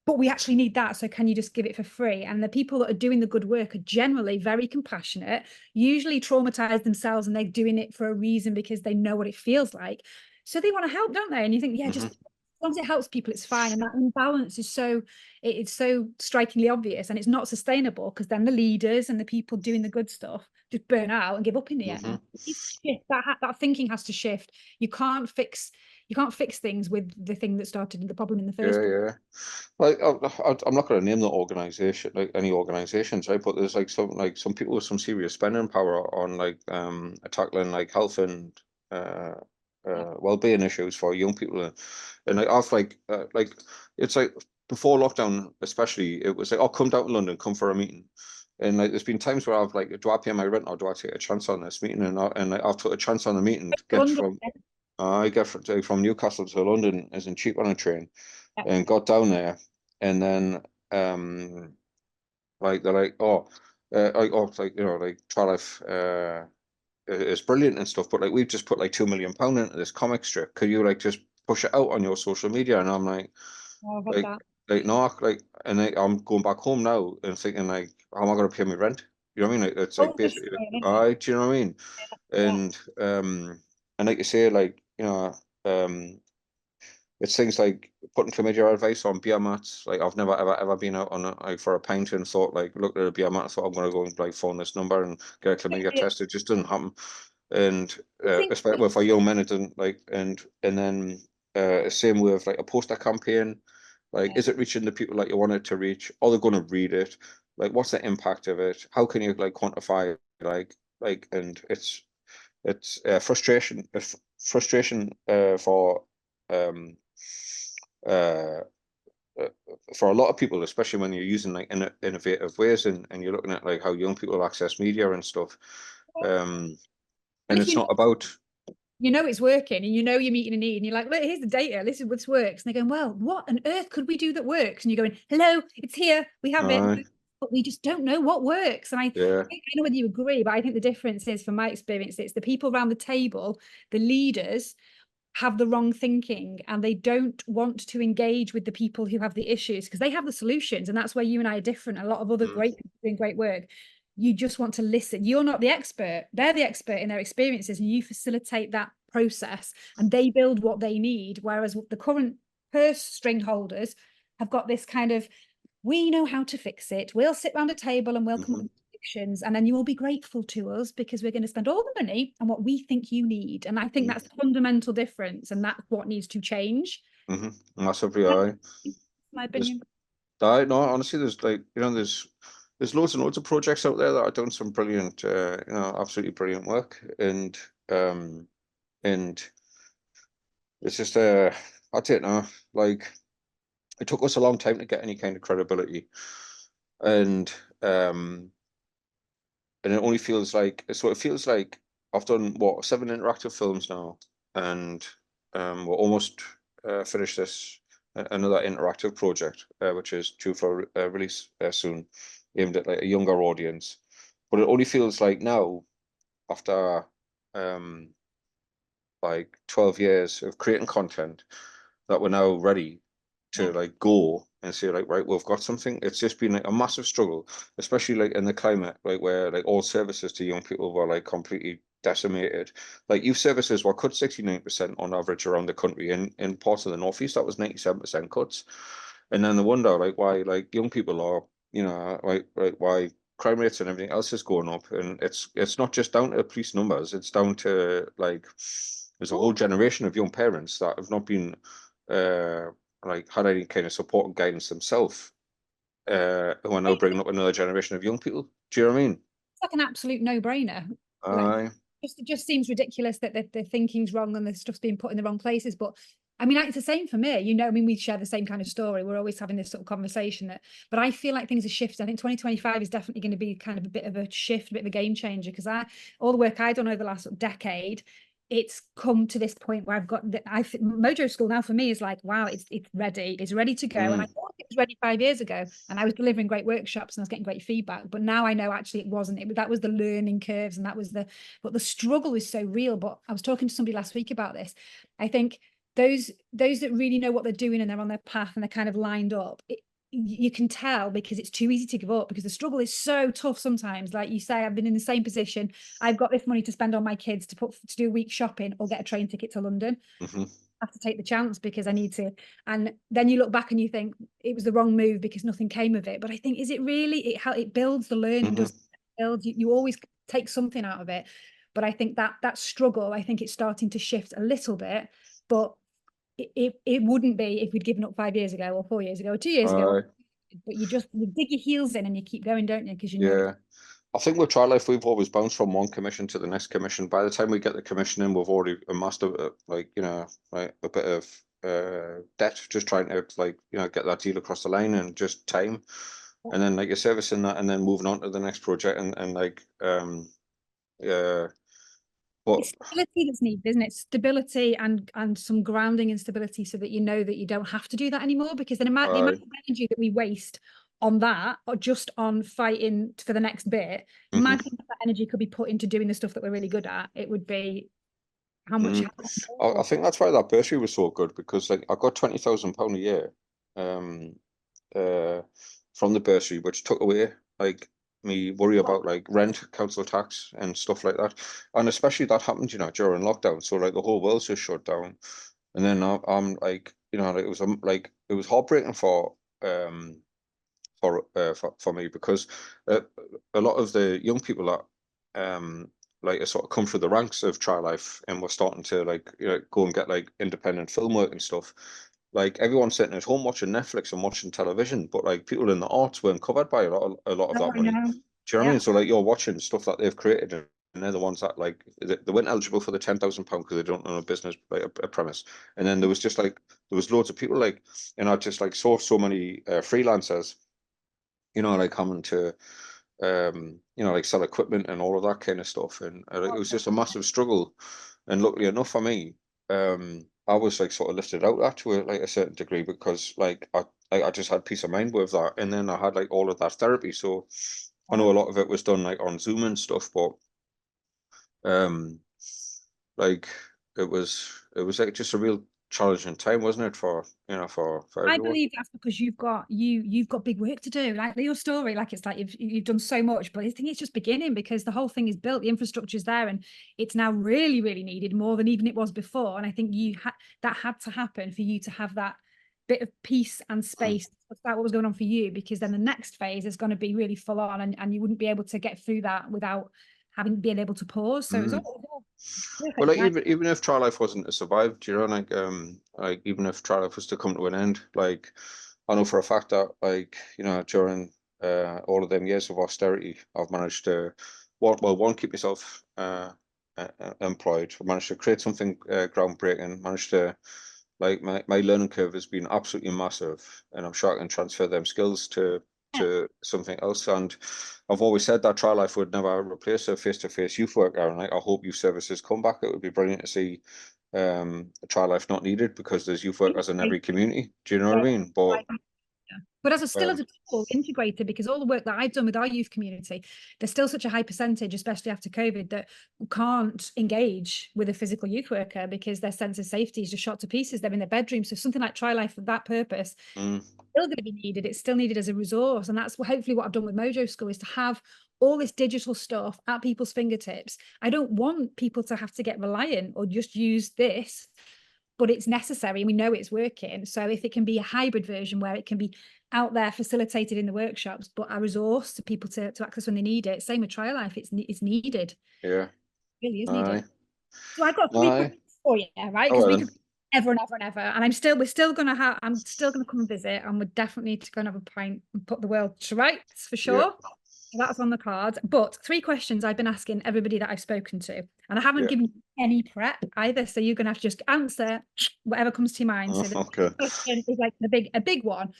But we actually need that. So can you just give it for free? And the people that are doing the good work are generally very compassionate, usually traumatized themselves, and they're doing it for a reason because they know what it feels like. So they want to help, don't they? And you think, yeah, just Hmm. as long as it helps people, it's fine. And that imbalance is it's so strikingly obvious, and it's not sustainable because then the leaders and the people doing the good stuff just burn out and give up in the Hmm. end. That thinking has to shift. You can't fix things with the thing that started the problem in the Yeah, first place. yeah. Like I'm not going to name the organization, like any organizations, right? But there's some people with some serious spending power on tackling like health and uh, Yeah. well-being issues for young people, and like I've like it's like before lockdown, especially, it was like, oh, come down to London, come for a meeting. And like, there's been times where I've like, do I pay my rent or do I take a chance on this meeting? And like, I've took a chance on the meeting to get London, from. yeah. I get from Newcastle to London isn't cheap on a train, Yeah. and got down there, and then like they're like, it's like like Trylife is brilliant and stuff, but like we've just put like £2 million into this comic strip. Could you like just push it out on your social media? And I'm Oh, I've had like that. no, and I'm going back home now and thinking like, how am I going to pay my rent? You know what I mean? Like it's like All this basically, way, isn't it? I do you know what I mean? Yeah. And like you say, like it's things like putting chlamydia advice on beer mats. Like I've never ever been out on like for a pint and thought like looked at a beer mat and thought I'm gonna go and like phone this number and get a chlamydia Yeah. test. It just doesn't happen. And I think especially well, for young men, it doesn't like and then same with like a poster campaign. Like, is it reaching the people that you want it to reach? Are they going to read it? Like, what's the impact of it? How can you like quantify and it's frustration um uh uh, for a lot of people, especially when you're using like innovative ways and you're looking at like how young people access media and stuff. Um, and and if it's not about you know it's working and you know you're meeting a need and you're like, look, here's the data, this is what works. And they're going, well, what on earth could we do that works? And you're going, hello, it's here, we have it, uh, but we just don't know what works. And I yeah, don't know whether you agree, but I think the difference is, from my experience, it's the people around the table, the leaders, have the wrong thinking and they don't want to engage with the people who have the issues because they have the solutions. And that's where you and I are different. A lot of other great people doing great work. You just want to listen. You're not the expert. They're the expert in their experiences, and you facilitate that process and they build what they need. Whereas the current purse string holders have got this kind of, we know how to fix it. We'll sit around a table and we'll come up with solutions, and then you will be grateful to us because we're going to spend all the money on what we think you need. And I think that's the fundamental difference, and that's what needs to change. massively. That's I my there's opinion. I no honestly there's like there's loads and loads of projects out there that are doing some brilliant absolutely brilliant work um and it's just I don't know, like it took us a long time to get any kind of credibility, and um and it only feels like it feels like I've done what 7 interactive films now, and we're almost finished this another interactive project, which is due for release soon, aimed at like a younger audience. But it only feels like now, after um like 12 years of creating content, that we're now ready Yeah. to like go and say like, right, we've got something. It's just been like a massive struggle, especially like in the climate, like where like all services to young people were like completely decimated. Like youth services were cut 69% on average around the country. In parts of the northeast, that was 97% cuts. And then the wonder like why like young people are, like why crime rates and everything else is going up. And it's not just down to police numbers, it's down to like there's a whole generation of young parents that have not been uh like had any kind of support and guidance themselves, who are now bringing up another generation of young people. Do you know what I mean? Like an absolute no-brainer. Like, Aye. it just seems ridiculous that the thinking's wrong and the stuff's being put in the wrong places. But I mean, it's the same for me. I mean, we share the same kind of story. We're always having this sort of conversation but I feel like things are shifting. I think 2025 is definitely going to be kind of a bit of a shift, a bit of a game changer, because all the work I've done over the last decade, it's come to this point where I've got Mojo School now for me is like, wow, it's ready to go. And I Mm, thought it was ready 5 years ago, and I was delivering great workshops and I was getting great feedback. But now I know actually it wasn't. That was the learning curves, and but the struggle is so real. But I was talking to somebody last week about this. I think those that really know what they're doing and they're on their path and they're kind of lined up, you can tell, because it's too easy to give up, because the struggle is so tough sometimes. Like you say, I've been in the same position. I've got this money to spend on my kids to do a week shopping or get a train ticket to London. hmm I have to take the chance because I need to. And then you look back and you think it was the wrong move because nothing came of it. But I think, is it really? It builds the learning, hmm does build you always take something out of it. But I think that struggle, I think it's starting to shift a little bit. But it wouldn't be if we'd given up 5 years ago or 4 years ago or 2 years ago. Aye. But you dig your heels in and you keep going, don't you? Because you know it's Yeah. I think with Trylife, we've always bounced from one commission to the next commission. By the time we get the commission in, we've already amassed like like a bit of debt, just trying to like get that deal across the line and just time, and then like you're servicing that, and then moving on to the next project, and like yeah, But It's stability that's needed, isn't it? Stability and some grounding and stability, so that you know that you don't have to do that anymore. Because then the amount of energy that we waste on that, or just on fighting for the next bit, imagine if that energy could be put into doing the stuff that we're really good at. It would be how much I think that's why that bursary was so good, because like I got £20,000 a year from the bursary, which took away like me worry about like rent, council tax, and stuff like that. And especially that happened, during lockdown. So like the whole world's just shut down. And then I'm like, like, it was heartbreaking for me, because a lot of the young people that like are sort of come through the ranks of Trylife and we're starting to like go and get like independent film work and stuff. Like everyone's sitting at home watching Netflix and watching television, but like people in the arts weren't covered by a lot of Oh, that I money. know. Do you know what I Yeah. mean? So like you're watching stuff that they've created, and they're the ones that like they weren't eligible for the £10,000 because they don't own a business, like a premise. And then there was just like there was loads of people like, and I just like saw so many freelancers, like having to like sell equipment and all of that kind of stuff. And it was just a massive struggle. And luckily enough for me, I was like sort of lifted out that to like a certain degree, because like I just had peace of mind with that. And then I had like all of that therapy. So I know a lot of it was done like on Zoom and stuff, but um like it was like just a real challenging time, wasn't it, for for I everyone. believe that's because you've got big work to do. Like your story, like it's like you've done so much, but I think it's just beginning, because the whole thing is built, the infrastructure is there, and it's now really, really needed more than even it was before. And I think that had to happen for you to have that bit of peace and space about what was going on for you, because then the next phase is going to be really full on, and you wouldn't be able to get through that without having been able to pause. So it's all Well, perfect, like right? even if Trylife wasn't to survive, like even if Trylife was to come to an end, like I know for a fact that like during all of them years of austerity, I've managed to one, keep myself employed, managed to create something groundbreaking, managed to like my learning curve has been absolutely massive, and I'm sure I can transfer them skills Yeah. to something else. And I've always said that Trylife would never replace a face-to-face youth worker, and like, I hope youth services come back. It would be brilliant to see Trylife not needed, because there's youth workers in every community. Do you know what I mean? But But still as um, a tool integrated, because all the work that I've done with our youth community, there's still such a high percentage, especially after COVID, that can't engage with a physical youth worker because their sense of safety is just shot to pieces. They're in their bedroom. So something like Trylife for that purpose still going to be needed. It's still needed as a resource. And that's hopefully what I've done with Mojo School, is to have all this digital stuff at people's fingertips. I don't want people to have to get reliant or just use this, but it's necessary and we know it's working. So if it can be a hybrid version where it can be out there facilitated in the workshops, but a resource to people to access when they need it. Same with Trylife, it's needed. yeah, It really is needed. aye, So I've got three aye. questions for you, right? Oh Because well we then, could ever and ever and ever. And we're still gonna I'm still gonna come and visit, and we're definitely need to go and have a pint and put the world to rights for yeah, sure. So that's on the card. But three questions I've been asking everybody that I've spoken to, and I haven't yeah. given you any prep either. So you're gonna have to just answer whatever comes to your mind. So the Okay. first question is like a big one,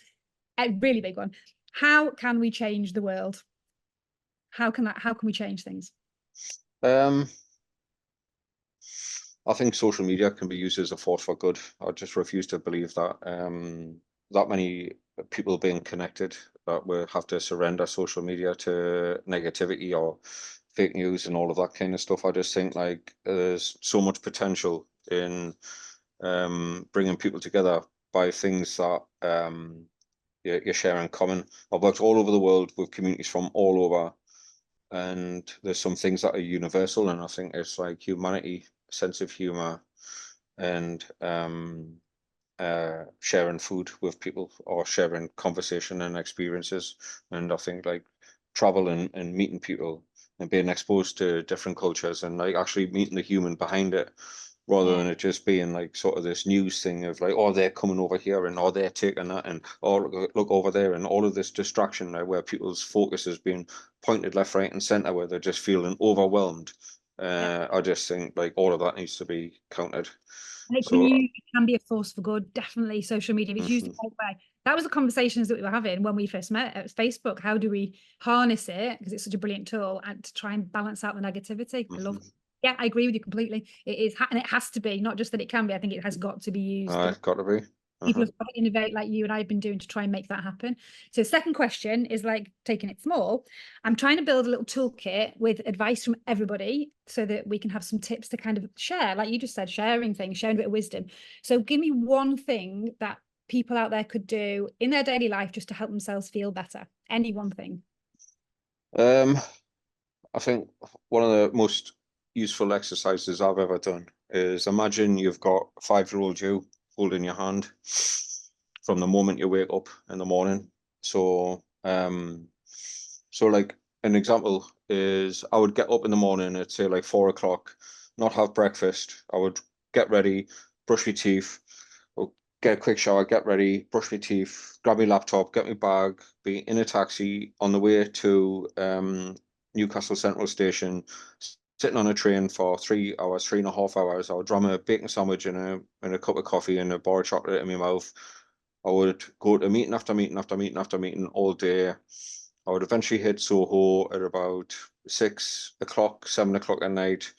a really big one. How can we change the world? How can we change things? Um, I think social media can be used as a force for good. I just refuse to believe that that many people being connected, that we have to surrender social media to negativity or fake news and all of that kind of stuff. I just think like there's so much potential in bringing people together by things that you share in common. I've worked all over the world with communities from all over, and there's some things that are universal, and I think it's like humanity, sense of humor, and sharing food with people, or sharing conversation and experiences. And I think like travel and meeting people and being exposed to different cultures, and like actually meeting the human behind it, rather than it just being like sort of this news thing of like, oh, they're coming over here, and oh, they're taking that, and oh, look over there, and all of this distraction now, where people's focus has been pointed left, right, and center, where they're just feeling overwhelmed. Yeah. I just think like all of that needs to be counted. And So, it can be a force for good, definitely. Social media, if it's used the right way. That was the conversations that we were having when we first met at Facebook. How do we harness it? Because it's such a brilliant tool, and to try and balance out the negativity. I love mhm. it. Yeah, I agree with you completely. It is, and it has to be, not just that it can be. I think it has got to be used. It's got to be. People have got to innovate like you and I have been doing to try and make that happen. So second question is like taking it small. I'm trying to build a little toolkit with advice from everybody so that we can have some tips to kind of share, like you just said, sharing things, sharing a bit of wisdom. So give me one thing that people out there could do in their daily life just to help themselves feel better. Any one thing. I think one of the most useful exercises I've ever done is imagine you've got a 5-year-old you holding your hand from the moment you wake up in the morning. So, like an example is I would get up in the morning at say like 4 o'clock, not have breakfast. I would get ready, brush my teeth, get a quick shower, get ready, brush my teeth, grab my laptop, get my bag, be in a taxi on the way to Newcastle Central Station, sitting on a train for 3 hours, 3.5 hours. I would drum a bacon sandwich and a cup of coffee and a bar of chocolate in my mouth. I would go to meeting after meeting after meeting after meeting all day. I would eventually hit Soho at about 6 o'clock, 7 o'clock at night.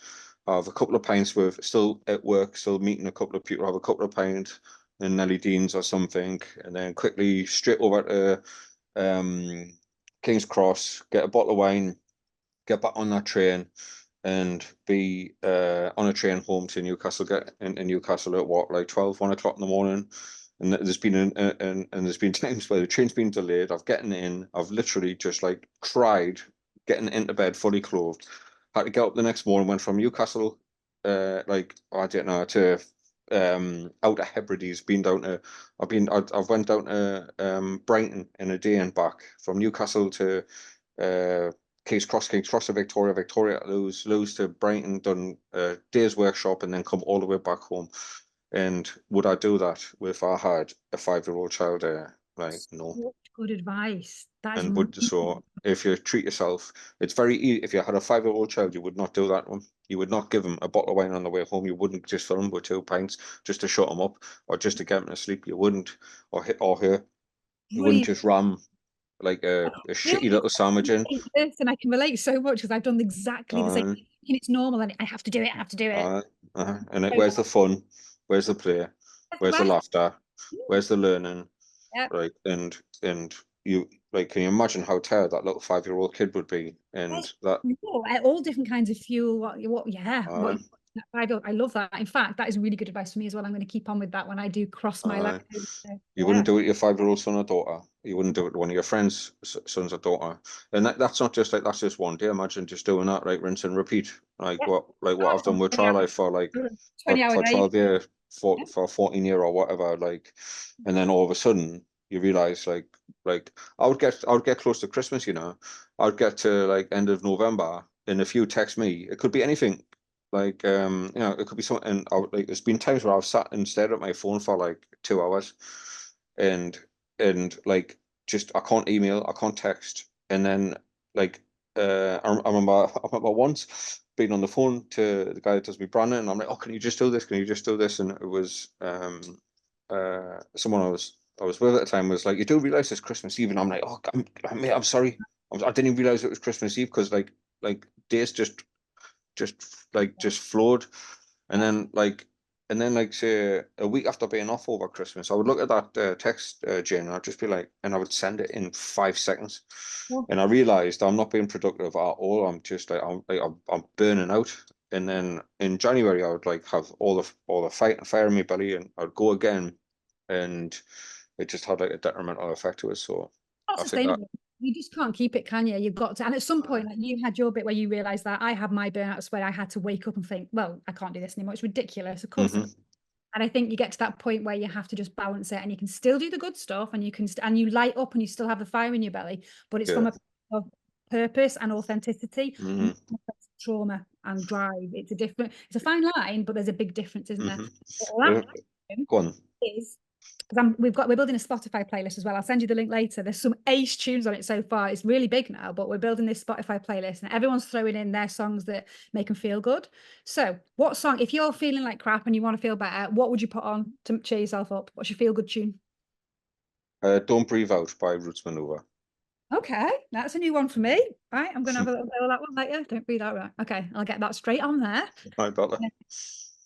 I have a couple of pints with still at work, still meeting a couple of people, have a couple of pints in Nelly Dean's or something, and then quickly straight over to King's Cross, get a bottle of wine, get back on that train, and be on a train home to Newcastle, get into Newcastle at what, like 12, 1 o'clock in the morning. And there's been there's been times where the train's been delayed. I've gotten in, I've literally just like cried getting into bed fully clothed. Had to get up the next morning, went from Newcastle, like I don't know, to out of Hebrides, been down to I've went down to Brighton in a day and back from Newcastle to King's Cross to Victoria, Victoria to Lewes to Brighton, done a day's workshop and then come all the way back home. And would I do that if I had a 5-year-old child there? Like, no. Such good advice. That is And really so if you treat yourself, it's very easy. If you had a 5-year-old child, you would not do that one. You would not give them a bottle of wine on the way home. You wouldn't just fill them with 2 pints just to shut them up or just to get them to sleep. You wouldn't, or her. You wouldn't brilliant. just ram like a shitty little sandwich in. And I can relate so much because I've done exactly the same. Uh, And it's normal and I have to do it. I have to do it. where's the fun? Where's the play? Where's the Right. laughter? Where's the learning? Yeah. Right. And you like, can you imagine how tired that little 5-year-old kid would be? And that All different kinds of fuel. Yeah. uh, I love that. In fact, that is really good advice for me as well. I'm going to keep on with that when I do cross my line. you Yeah. wouldn't do it to your 5-year-old son or daughter. You wouldn't do it to one of your friends' sons or daughter. And that's not just like that's just one day. Imagine just doing that, right? Rinse and repeat. Like what I've done with 20 hours, Trylife for like 20 hour for day. 12 years, Yeah. for 14 year or whatever. Like, and then all of a sudden you realize like I would get close to Christmas, you know. I'd get to like end of November, and if you text me, it could be anything. Like you know, it could be something. And like there's been times where I've sat and stared at my phone for like 2 hours, and like just I can't email, I can't text, and then like I remember once being on the phone to the guy that does me branding, and I'm like, oh, can you just do this? Can you just do this? And it was someone I was with at the time was like, you do realize it's Christmas Eve, and I'm like, oh, I'm sorry, I didn't even realize it was Christmas Eve because like days just flowed. And then like say a week after being off over Christmas, I would look at that text Jane, and I'd just be like, and I would send it in 5 seconds. Well, And I realized I'm not being productive at all. I'm just like I'm burning out. And then in January I would like have all the fire in my belly, and I'd go again, and it just had like a detrimental effect to us. So not I think that sustainable. You just can't keep it, can you? You've got to. And at some point, like you had your bit where you realized that I had my burnouts where I had to wake up and think, well, I can't do this anymore. It's ridiculous. Of course. mhm, And I think you get to that point where you have to just balance it, and you can still do the good stuff, and you can and you light up, and you still have the fire in your belly, but it's yeah, from a of purpose and authenticity, mhm, trauma and drive. It's a fine line, but there's a big difference, isn't there? mhm. The last one Go on. is because we're building a Spotify playlist as well. I'll send you the link later. There's some ace tunes on it so far. It's really big now, but we're building this Spotify playlist, and everyone's throwing in their songs that make them feel good. So, what song, if you're feeling like crap and you want to feel better, what would you put on to cheer yourself up? What's your feel good tune? Don't Breathe Out by Roots Maneuver. Okay, that's a new one for me. Right, I'm going to have a little bit of that one later. Don't read that right. Okay, I'll get that straight on there. I better.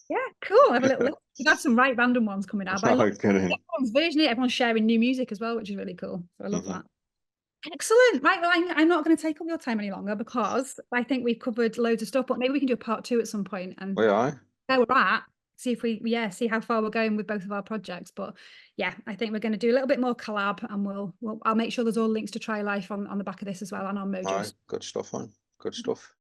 Yeah, cool. Have a little list. We've had some right random ones coming out, but I love No kidding. everyone's version. Everyone's sharing new music as well, which is really cool. So I love Mhm. that. Excellent. Right. Well, I'm not going to take up your time any longer because I think we've covered loads of stuff, but maybe we can do a part 2 at some point and Well, aye. where we're at, see if we, yeah, see how far we're going with both of our projects. But yeah, I think we're going to do a little bit more collab and I'll make sure there's all links to Trylife on the back of this as well and on Aye. Mojo's. Good stuff, man. Good stuff.